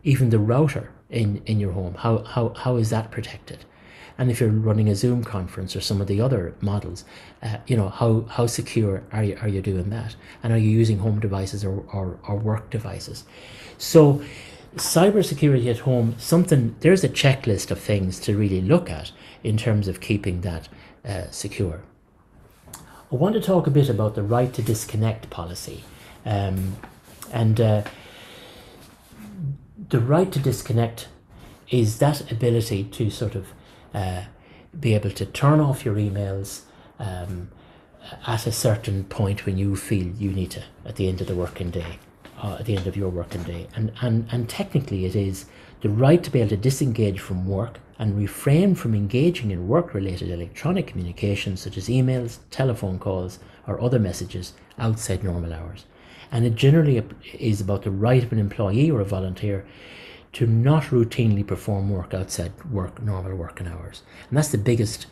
Even the router in your home, how is that protected? And if you're running a Zoom conference or some of the other models, how secure are you doing that? And are you using home devices or work devices? So cybersecurity at home, there's a checklist of things to really look at in terms of keeping that secure. I want to talk a bit about the right to disconnect policy. The right to disconnect is that ability to sort of be able to turn off your emails at a certain point when you feel you need to, at the end of the working day, at the end of your working day. And technically it is the right to be able to disengage from work and refrain from engaging in work-related electronic communications such as emails, telephone calls, or other messages outside normal hours. And it generally is about the right of an employee or a volunteer to not routinely perform work outside normal working hours. And that's the biggest,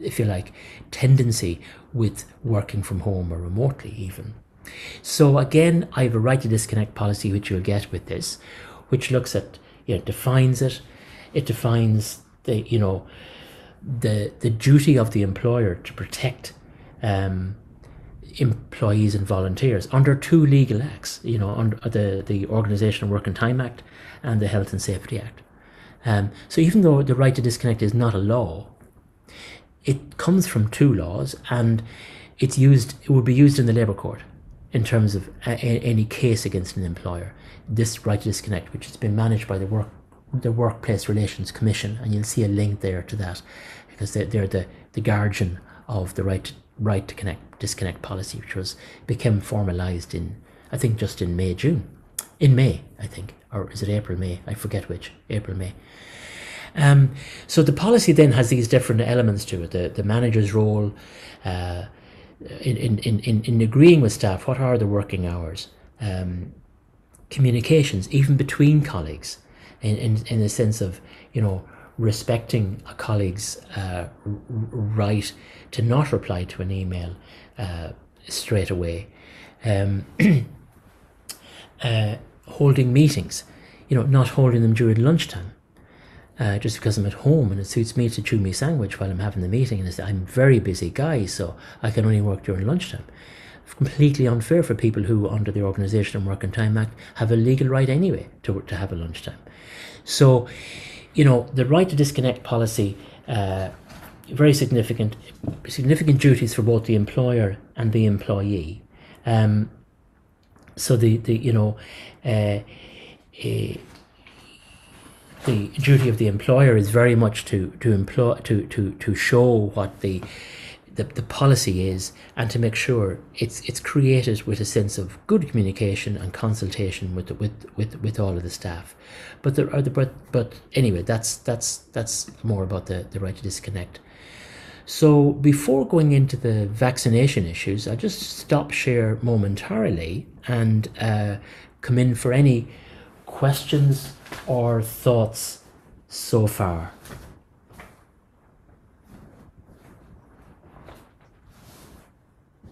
if you like, tendency with working from home or remotely even. So again, I have a right to disconnect policy, which you'll get with this, which looks at, defines it. It defines the duty of the employer to protect employees and volunteers under two legal acts, under the Organisation of Work and Time Act and the Health and Safety Act. So even though the right to disconnect is not a law, it comes from two laws, and it would be used in the Labour Court in terms of any case against an employer. This right to disconnect, which has been managed by the Workplace Relations Commission, and you'll see a link there to that, because they're the guardian of the right to disconnect policy, which became formalised in May, I think, or is it April, May? I forget which, April, May. So the policy then has these different elements to it, the manager's role, in agreeing with staff, what are the working hours? Communications, even between colleagues, in the sense of, respecting a colleague's right to not reply to an email straight away. Holding meetings, not holding them during lunchtime. Just because I'm at home and it suits me to chew my sandwich while I'm having the meeting, and I'm a very busy guy, so I can only work during lunchtime. It's completely unfair for people who, under the Organisation and Working Time Act, have a legal right anyway to have a lunchtime. So, the right to disconnect policy, very significant duties for both the employer and the employee. So the duty of the employer is very much to show what the policy is, and to make sure it's created with a sense of good communication and consultation with all of the staff. But anyway, that's more about the right to disconnect. So before going into the vaccination issues, I'll just stop share momentarily and come in for any questions or thoughts so far.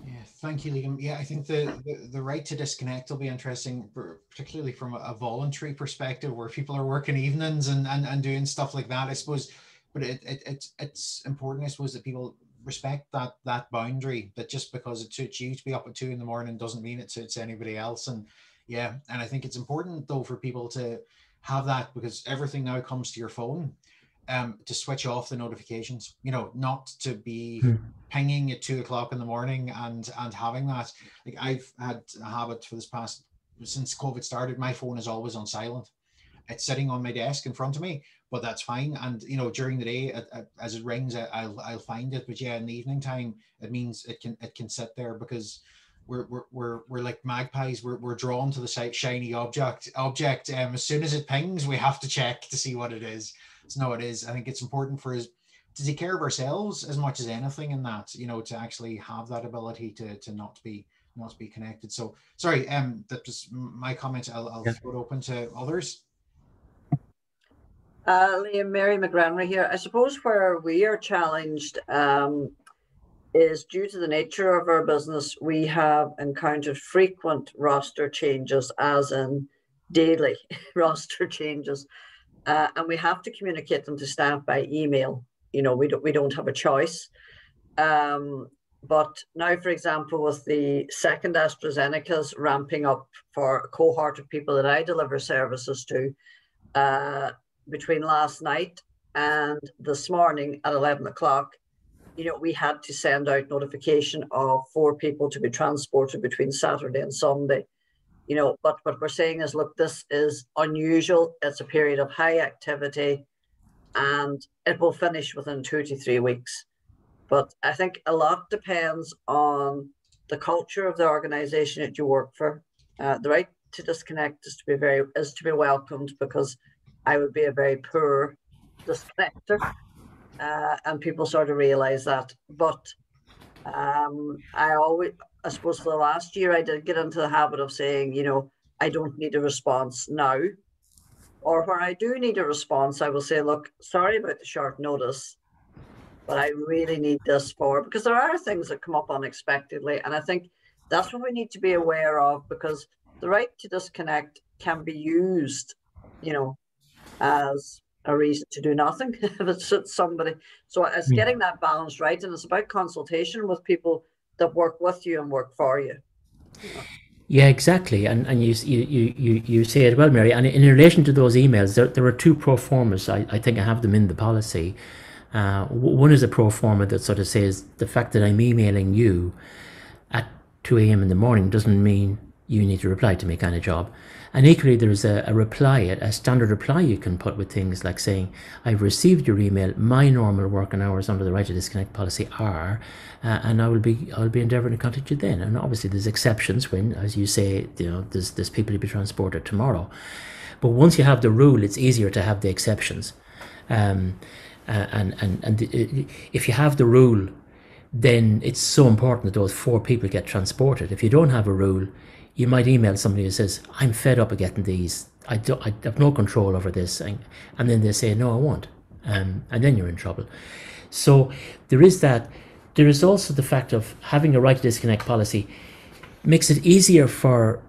Yeah, thank you, Liam. Yeah, I think the right to disconnect will be interesting, particularly from a voluntary perspective, where people are working evenings and doing stuff like that, I suppose. But it's important, I suppose, that people respect that boundary, that just because it suits you to be up at 2 a.m. doesn't mean it suits anybody else. And yeah, and I think it's important though for people to have that, because everything now comes to your phone, to switch off the notifications, not to be pinging at 2 o'clock in the morning and having that. Like, I've had a habit for since COVID started, my phone is always on silent. It's sitting on my desk in front of me, but that's fine. And during the day, as it rings, I'll find it. But yeah, in the evening time, it means it can sit there, because we're like magpies. We're drawn to the shiny object. As soon as it pings, we have to check to see what it is. So no, it is. I think it's important for us to take care of ourselves as much as anything in that, to actually have that ability to not be connected. So sorry, that was my comment. I'll throw it open to others. Liam, Mary McGranry here. I suppose where we are challenged is due to the nature of our business. We have encountered frequent roster changes, as in daily roster changes, and we have to communicate them to staff by email. We don't have a choice. But now, for example, with the second AstraZeneca's ramping up for a cohort of people that I deliver services to, between last night and this morning at 11 o'clock, we had to send out notification of 4 people to be transported between Saturday and Sunday. But what we're saying is, look, this is unusual. It's a period of high activity, and it will finish within 2 to 3 weeks. But I think a lot depends on the culture of the organisation that you work for. The right to disconnect is to be welcomed, because I would be a very poor disconnector, and people sort of realise that. But I suppose for the last year, I did get into the habit of saying, I don't need a response now. Or where I do need a response, I will say, look, sorry about the short notice, but I really need this because there are things that come up unexpectedly. And I think that's what we need to be aware of, because the right to disconnect can be used, as a reason to do nothing if it suits somebody. So it's getting that balance right, and it's about consultation with people that work with you and work for you. Yeah, exactly. And you say it well, Mary. And in relation to those emails, there are 2 pro formas. I think I have them in the policy. One is a pro forma that sort of says the fact that I'm emailing you at 2 a.m. in the morning doesn't mean you need to reply to me, kind of job. And equally, there's a reply, a standard reply you can put with things like saying, I've received your email, my normal working hours under the right to disconnect policy are, and I'll be endeavouring to contact you then. And obviously there's exceptions when, as you say, there's people to be transported tomorrow. But once you have the rule, it's easier to have the exceptions. And if you have the rule, then it's so important that those 4 people get transported. If you don't have a rule, you might email somebody who says, I'm fed up of getting these. I have no control over this. And then they say, no, I won't. And then you're in trouble. So there is that. There is also the fact of having a right to disconnect policy makes it easier for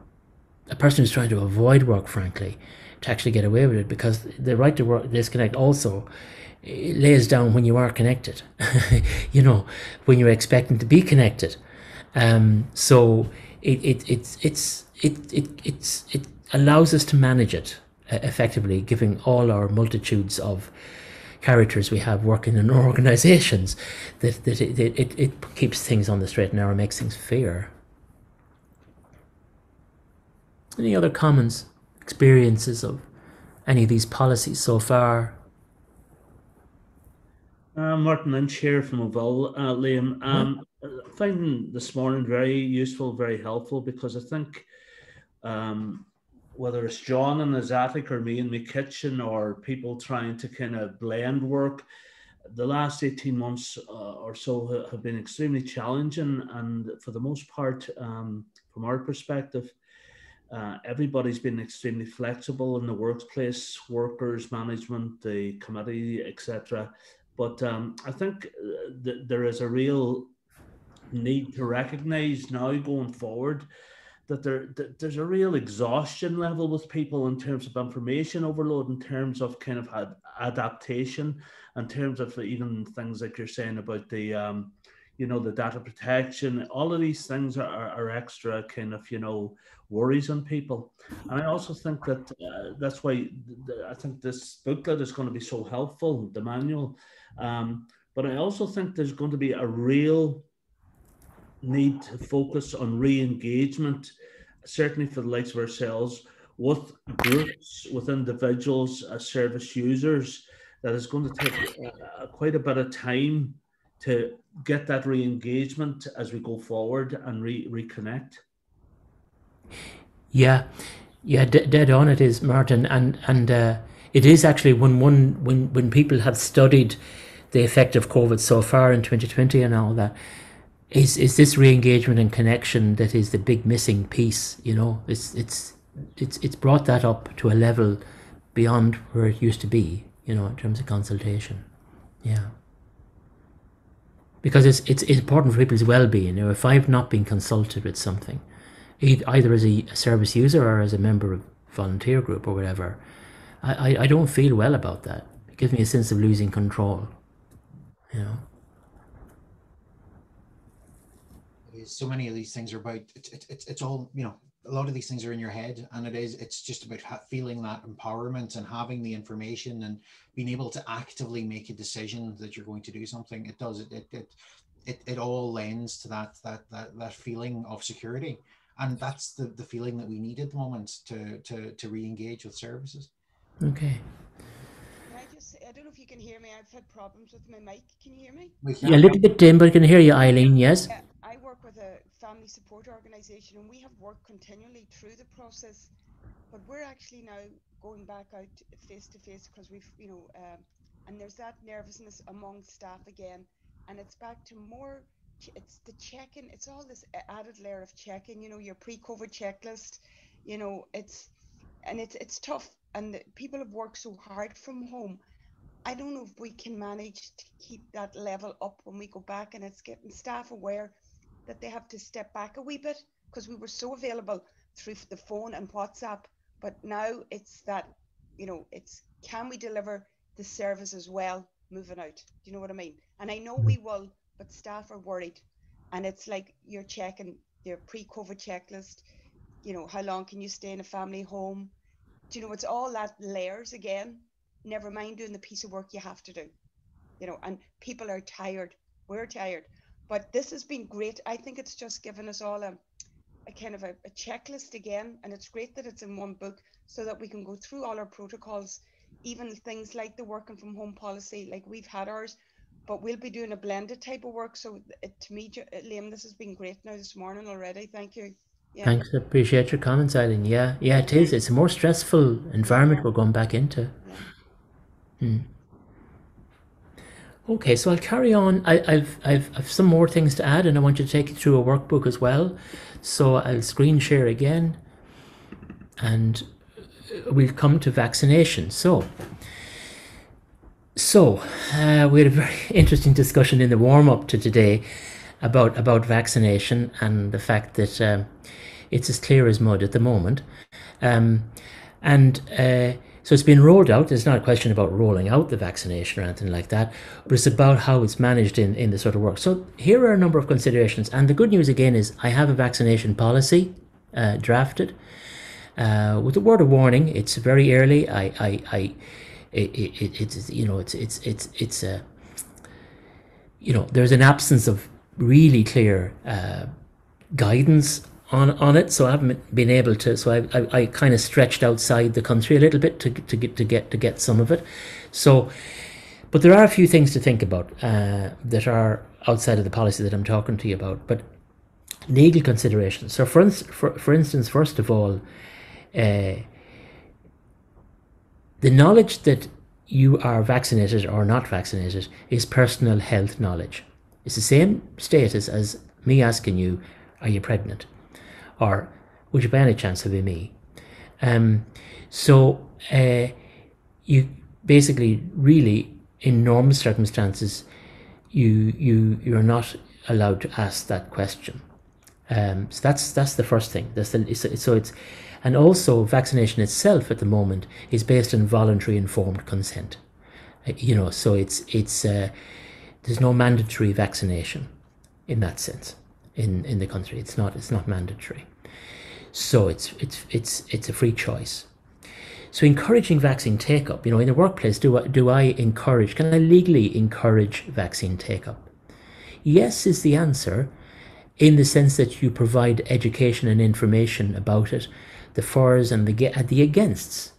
a person who's trying to avoid work, frankly, to actually get away with it, because the right to work disconnect also lays down when you are connected, when you're expecting to be connected. So it allows us to manage it effectively, giving all our multitudes of characters we have working in organizations, that it keeps things on the straight and narrow, makes things fair. Any other comments, experiences of any of these policies so far? Martin Lynch here from Oval, Liam. Finding this morning very useful, very helpful, because I think whether it's John in his attic or me in my kitchen, or people trying to kind of blend work, the last 18 months or so have been extremely challenging. And for the most part, from our perspective, everybody's been extremely flexible in the workplace, workers, management, the committee, etc. But I think there is a real need to recognize now going forward that there's a real exhaustion level with people in terms of information overload, in terms of kind of adaptation, in terms of even things like you're saying about the the data protection. All of these things are extra kind of worries on people. And I also think that that's why I think this booklet is going to be so helpful, the manual. But I also think there's going to be a real need to focus on re-engagement, certainly for the likes of ourselves, with groups, with individuals as service users. That is going to take quite a bit of time to get that re-engagement as we go forward and reconnect. Yeah, dead on it is, Martin, and it is actually when people have studied the effect of COVID so far in 2020 and all that, is this re-engagement and connection that is the big missing piece. It's brought that up to a level beyond where it used to be, in terms of consultation. Yeah. Because it's important for people's well-being. If I've not been consulted with something, either as a service user or as a member of a volunteer group or whatever, I don't feel well about that. It gives me a sense of losing control. So many of these things are about it's all a lot of these things are in your head, and it's just about feeling that empowerment and having the information and being able to actively make a decision that you're going to do something. It all lends to that feeling of security, and that's the feeling that we need at the moment to re-engage with services. Okay. I don't know if you can hear me. I've had problems with my mic. Can you hear me? Yeah, a little bit dim, but I can hear you, Eileen. Yes. Yeah, I work with a family support organisation, and we have worked continually through the process. But we're actually now going back out face to face because we've, and there's that nervousness among staff again, and it's back to more. It's the check-in. It's all this added layer of check-in. Your pre-COVID checklist. It's tough, and people have worked so hard from home. I don't know if we can manage to keep that level up when we go back, and it's getting staff aware that they have to step back a wee bit, because we were so available through the phone and WhatsApp, but now it's that, it's can we deliver the service as well moving out? Do you know what I mean? And I know we will, but staff are worried, and it's like you're checking their pre-COVID checklist, how long can you stay in a family home? It's all that layers again. Never mind doing the piece of work you have to do, and people are tired. We're tired, but this has been great. I think it's just given us all a kind of a checklist again, and it's great that it's in one book so that we can go through all our protocols, even things like the working from home policy, like we've had ours, but we'll be doing a blended type of work. So to me, Liam, this has been great now this morning already. Thank you. Yeah. Thanks. I appreciate your comments, Eileen. Yeah, it is. It's a more stressful environment we're going back into. Okay, so I'll carry on. I've some more things to add, and I want you to take you through a workbook as well. So I'll screen share again, and we'll come to vaccination. So we had a very interesting discussion in the warm-up to today about vaccination and the fact that it's as clear as mud at the moment. So it's been rolled out. There's not a question about rolling out the vaccination or anything like that, but it's about how it's managed in the sort of work. So here are a number of considerations. And the good news again is I have a vaccination policy drafted. With a word of warning, it's very early. There's an absence of really clear guidance on it, so I haven't been able to. So I kind of stretched outside the country a little bit to get some of it. So, but there are a few things to think about that are outside of the policy that I'm talking to you about. But legal considerations. So, for instance, first of all, the knowledge that you are vaccinated or not vaccinated is personal health knowledge. It's the same status as me asking you, are you pregnant? Or would you by any chance have a me? You basically, really, in normal circumstances, you're not allowed to ask that question. So that's the first thing. And also vaccination itself at the moment is based on voluntary informed consent. So there's no mandatory vaccination in that sense in the country. It's not mandatory. So it's a free choice. So encouraging vaccine take-up, in the workplace, can I legally encourage vaccine take-up? Yes is the answer, in the sense that you provide education and information about it, the fors and the againsts.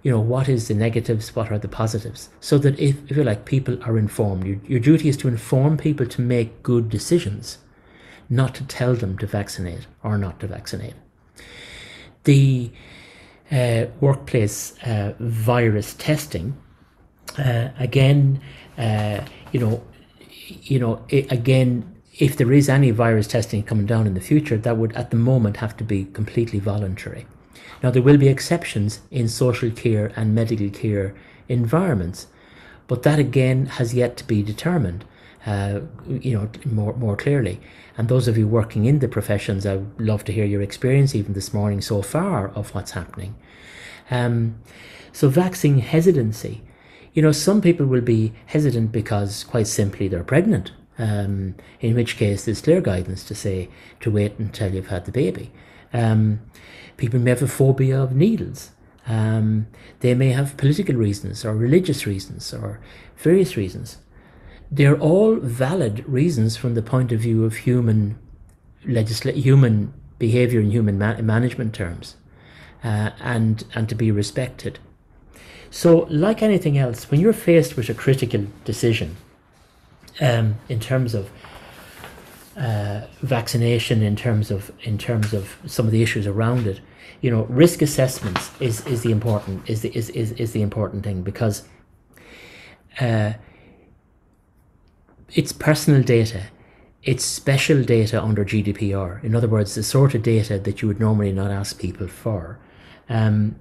What is the negatives, what are the positives, so that if you like, people are informed. Your duty is to inform people to make good decisions, not to tell them to vaccinate or not to vaccinate. The workplace virus testing, again, if there is any virus testing coming down in the future, that would at the moment have to be completely voluntary. Now, there will be exceptions in social care and medical care environments, but that again has yet to be determined, more clearly. And those of you working in the professions, I would love to hear your experience even this morning so far of what's happening. So vaccine hesitancy, some people will be hesitant because quite simply they're pregnant, in which case there's clear guidance to say to wait until you've had the baby. People may have a phobia of needles. They may have political reasons or religious reasons or various reasons. They're all valid reasons from the point of view of human behavior and human management terms, and to be respected. So, like anything else, when you're faced with a critical decision, in terms of vaccination, in terms of some of the issues around it, risk assessments is the important thing, because it's personal data, it's special data under GDPR. In other words, the sort of data that you would normally not ask people for. In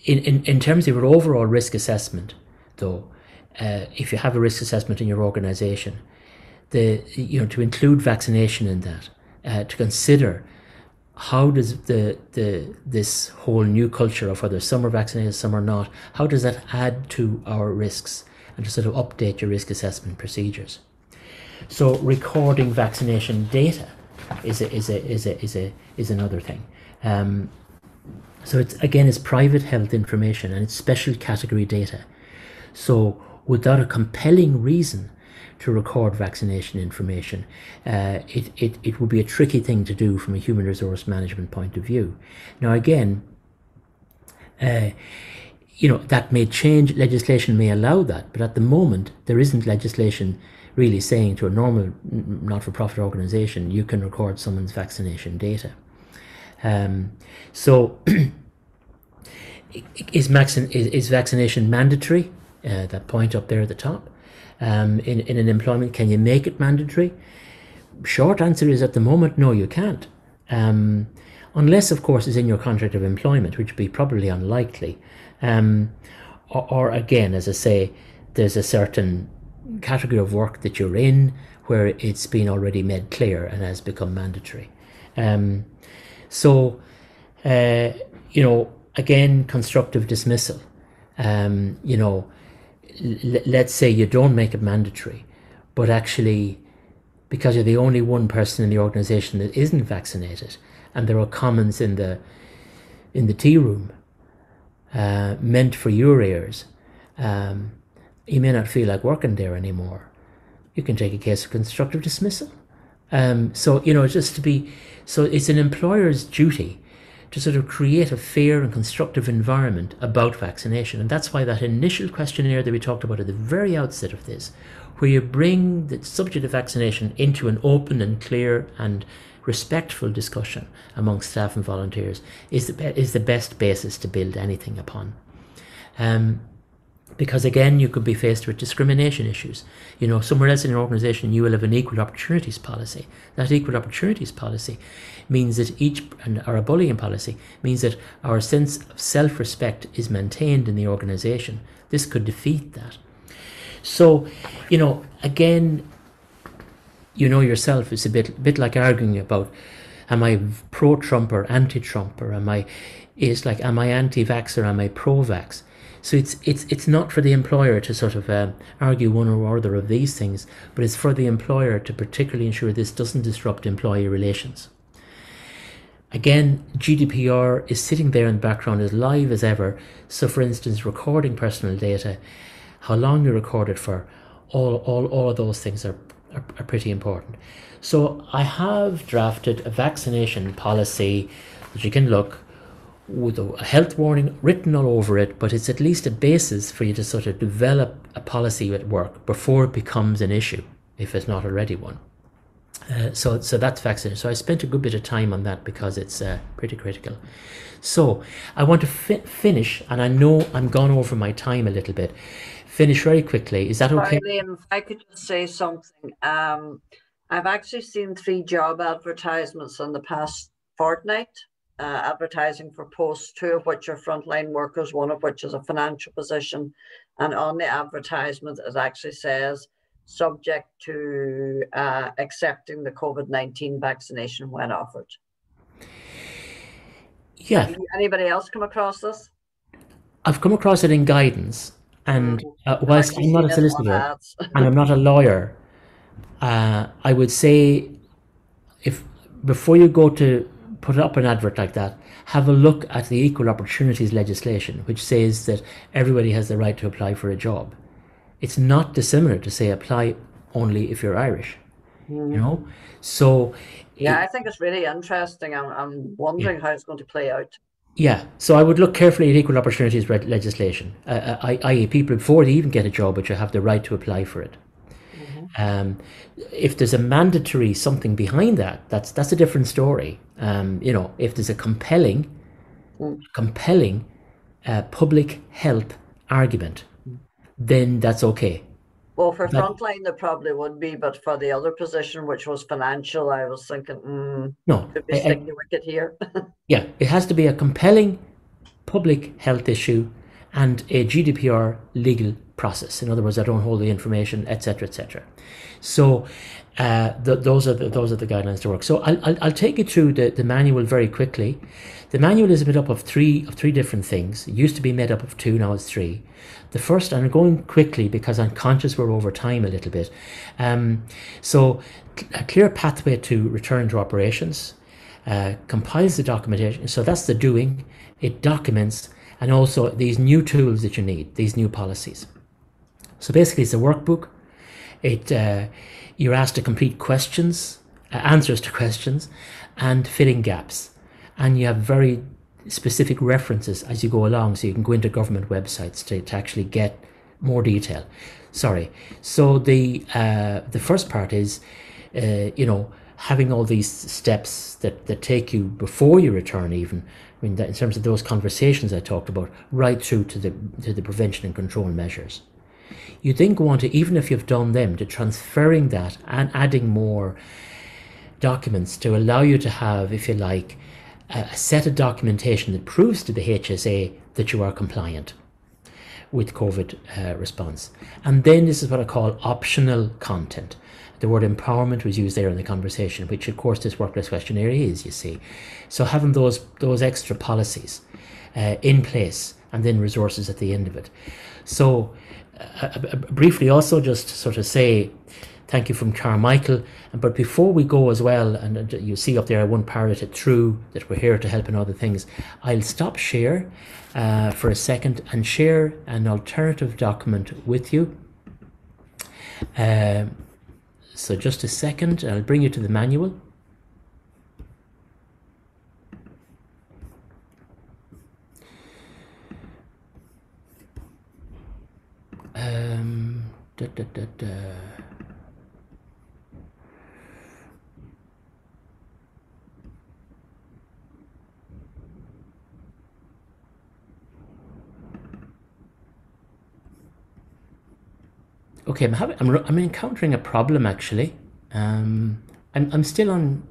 terms of your overall risk assessment, though, if you have a risk assessment in your organization, to include vaccination in that, to consider how does this whole new culture of whether some are vaccinated, some are not, how does that add to our risks, and to sort of update your risk assessment procedures. So recording vaccination data is another thing. So it's private health information, and it's special category data. So without a compelling reason to record vaccination information, it would be a tricky thing to do from a human resource management point of view. Now again, that may change, legislation may allow that, but at the moment there isn't legislation really saying to a normal not-for-profit organization you can record someone's vaccination data. is vaccination mandatory? That point up there at the top. In an employment, can you make it mandatory? Short answer is at the moment, no, you can't. Unless, of course, it's in your contract of employment, which would be probably unlikely. Or again, as I say, there's a certain category of work that you're in where it's been already made clear and has become mandatory. Again, constructive dismissal. Let's say you don't make it mandatory, but actually, because you're the only one person in the organization that isn't vaccinated, and there are comments in the tea room meant for your ears, you may not feel like working there anymore. You can take a case of constructive dismissal. So it's an employer's duty to sort of create a fair and constructive environment about vaccination. And that's why that initial questionnaire that we talked about at the very outset of this, where you bring the subject of vaccination into an open and clear and respectful discussion among staff and volunteers, is the best basis to build anything upon. Because again, you could be faced with discrimination issues. Somewhere else in your organization, you will have an equal opportunities policy. That equal opportunities policy means that or a bullying policy means that our sense of self-respect is maintained in the organization. This could defeat that. So, again, yourself, it's a bit like arguing about, am I pro-Trump or anti-Trump, or am I anti-vax or am I pro-vax? So it's not for the employer to sort of argue one or other of these things, but it's for the employer to particularly ensure this doesn't disrupt employee relations. Again, GDPR is sitting there in the background as live as ever. So for instance, recording personal data, how long you record it for, all of those things are pretty important. So I have drafted a vaccination policy that you can look with a health warning written all over it, but it's at least a basis for you to sort of develop a policy at work before it becomes an issue, if it's not already one. So that's vaccination. So I spent a good bit of time on that because it's pretty critical. So I want to finish, and I know I'm gone over my time a little bit. Finish very quickly. Is that okay? Liam, if I could just say something. I've actually seen 3 job advertisements in the past fortnight, advertising for posts, 2 of which are frontline workers, 1 of which is a financial position. And on the advertisement, it actually says, subject to accepting the COVID-19 vaccination when offered. Yeah. Anybody else come across this? I've come across it in guidance, and whilst I'm not a solicitor and I'm not a lawyer, I would say, if before you go to put up an advert like that, have a look at the equal opportunities legislation, which says that everybody has the right to apply for a job. It's not dissimilar to say apply only if you're Irish, So yeah, I think it's really interesting. I'm wondering how it's going to play out. Yeah, so I would look carefully at equal opportunities legislation, i.e. people before they even get a job, but you have the right to apply for it. If there's a mandatory something behind that, that's a different story. If there's a compelling public health argument, then that's okay. Well, for frontline, there probably would be, but for the other position, which was financial, I was thinking, no, could be sticky wicket here. Yeah, it has to be a compelling public health issue and a GDPR legal process. In other words, I don't hold the information, etc., etc. So those are the guidelines to work. So I'll take you through the manual very quickly. The manual is made up of three different things. It used to be made up of 2, now it's 3. The first, and I'm going quickly because I'm conscious we're over time a little bit. So a clear pathway to return to operations, compiles the documentation. So that's the doing. It documents, and also these new tools that you need, these new policies. So basically it's a workbook. You're asked to complete questions, answers to questions, and fill in gaps. And you have very specific references as you go along, so you can go into government websites to actually get more detail. So the first part is, having all these steps that take you before you return even I mean, that in terms of those conversations I talked about, right through to the prevention and control measures. You then go on to, even if you've done them, to transferring that and adding more documents to allow you to have, if you like, a set of documentation that proves to the HSA that you are compliant with COVID response. And then this is what I call optional content. The word empowerment was used there in the conversation, which of course this workplace questionnaire is, you see. So having those extra policies in place, and then resources at the end of it. So briefly also just to sort of say thank you from Carmichael, but before we go as well, and you see up there I won't pirate it through, that we're here to help in other things, I'll stop share for a second and share an alternative document with you. So just a second, I'll bring you to the manual. Okay, I'm encountering a problem actually. I'm still on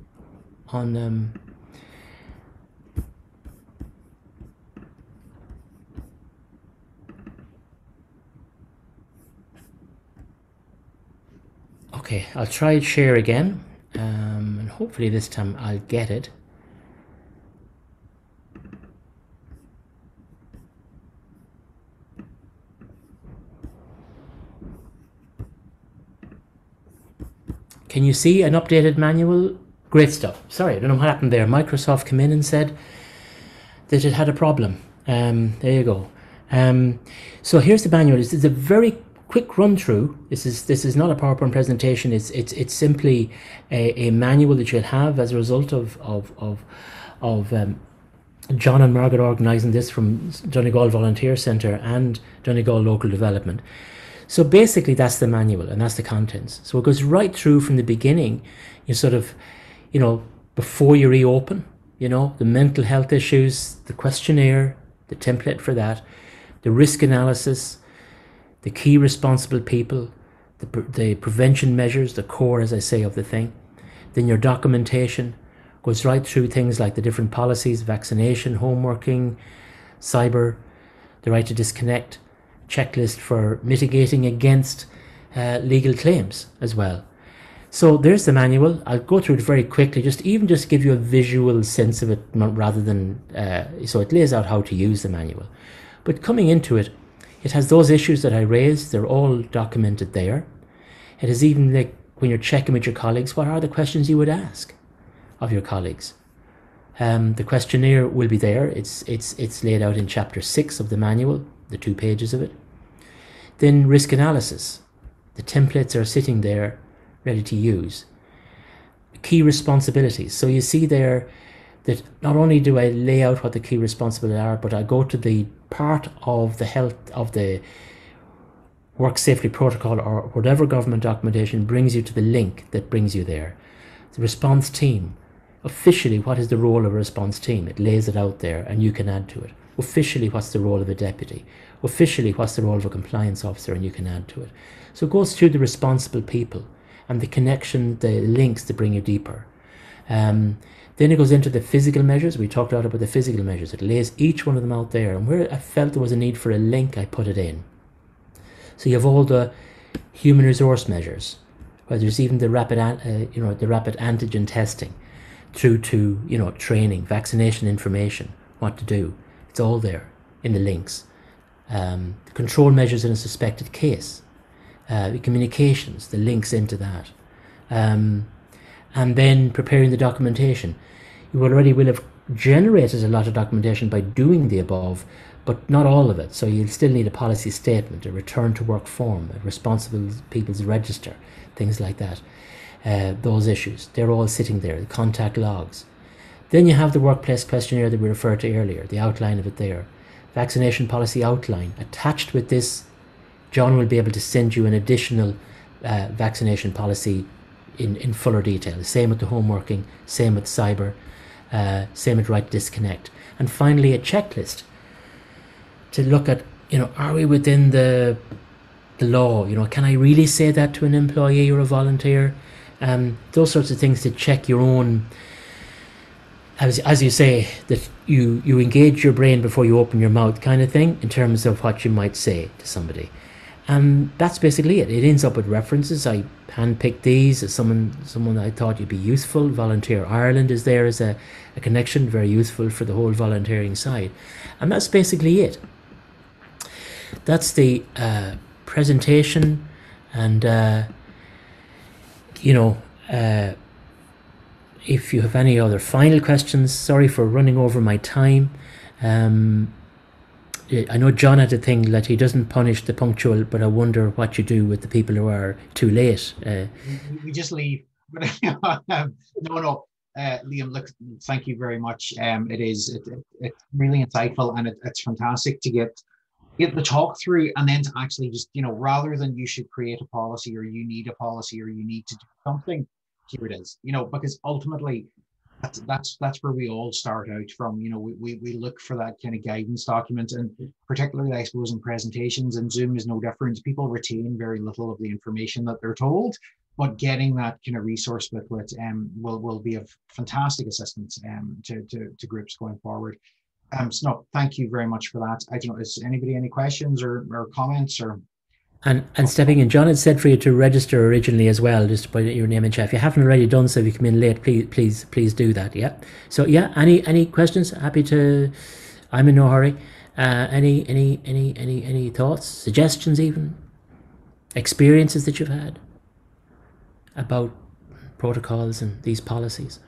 okay, I'll try share again, and hopefully this time I'll get it. Can you see an updated manual? Great stuff. Sorry, I don't know what happened there. Microsoft came in and said that it had a problem. There you go. So here's the manual. This is a very quick run through. This is not a PowerPoint presentation. It's simply a manual that you'll have as a result of John and Margaret organising this from Donegal Volunteer Centre and Donegal Local Development. So basically that's the manual and that's the contents. So it goes right through from the beginning, you sort of, before you reopen, the mental health issues, the questionnaire, the template for that, the risk analysis, the key responsible people, the prevention measures, the core, as I say, of the thing. Then your documentation goes right through things like the different policies, vaccination, home working, cyber, the right to disconnect, checklist for mitigating against legal claims as well. So there's the manual. I'll go through it very quickly, just give you a visual sense of it rather than, so it lays out how to use the manual. But coming into it, it has those issues that I raised. They're all documented there. It is even like when you're checking with your colleagues, what are the questions you would ask of your colleagues? The questionnaire will be there. It's laid out in chapter 6 of the manual, the 2 pages of it. Then risk analysis. The templates are sitting there ready to use. Key responsibilities. So you see there that not only do I lay out what the key responsibilities are, but I go to the part of the health of the work safety protocol or whatever government documentation brings you to the link that brings you there. The response team. Officially, what is the role of a response team? It lays it out there and you can add to it. Officially, what's the role of a deputy? Officially, what's the role of a compliance officer? And you can add to it. So it goes through the responsible people and the connection, the links to bring you deeper. Then it goes into the physical measures. We talked a lot about the physical measures. It lays each one of them out there. And where I felt there was a need for a link, I put it in. So you have all the human resource measures, where there's even the rapid antigen testing, through to training, vaccination information, what to do. It's all there in the links. The control measures in a suspected case, the communications, the links into that, and then preparing the documentation. You already will have generated a lot of documentation by doing the above, but not all of it. So you'll still need a policy statement, a return to work form, a responsible people's register, things like that. Those issues, they're all sitting there, the contact logs. Then you have the workplace questionnaire that we referred to earlier, the outline of it there. Vaccination policy outline. Attached with this, John will be able to send you an additional vaccination policy in fuller detail. Same with the home working, same with cyber, same with right to disconnect. And finally, a checklist to look at, are we within the law? Can I really say that to an employee or a volunteer? Those sorts of things to check your own, as you say, that you engage your brain before you open your mouth kind of thing, in terms of what you might say to somebody. And that's basically it. It ends up with references. I handpicked these as someone I thought you'd be useful. Volunteer Ireland is there as a connection, very useful for the whole volunteering side. And that's basically it. That's the presentation. And, if you have any other final questions, sorry for running over my time. I know John had a thing that he doesn't punish the punctual, but I wonder what you do with the people who are too late. We just leave. No, Liam, look, thank you very much. It's really insightful, and it's fantastic to get the talk through, and then to actually just, rather than you should create a policy, or you need a policy, or you need to do something, here it is, because ultimately that's where we all start out from. We look for that kind of guidance document, and particularly, I suppose, in presentations, and Zoom is no different. People retain very little of the information that they're told, but getting that kind of resource booklet will be of fantastic assistance to groups going forward. So no, thank you very much for that. I don't know, is anybody any questions or comments or? And stepping in, John had said for you to register originally as well, just to put your name in chat. If you haven't already done so, if you come in late, please do that. Yeah. So yeah, any questions? Happy to. I'm in no hurry. Any thoughts, suggestions, even experiences that you've had about protocols and these policies?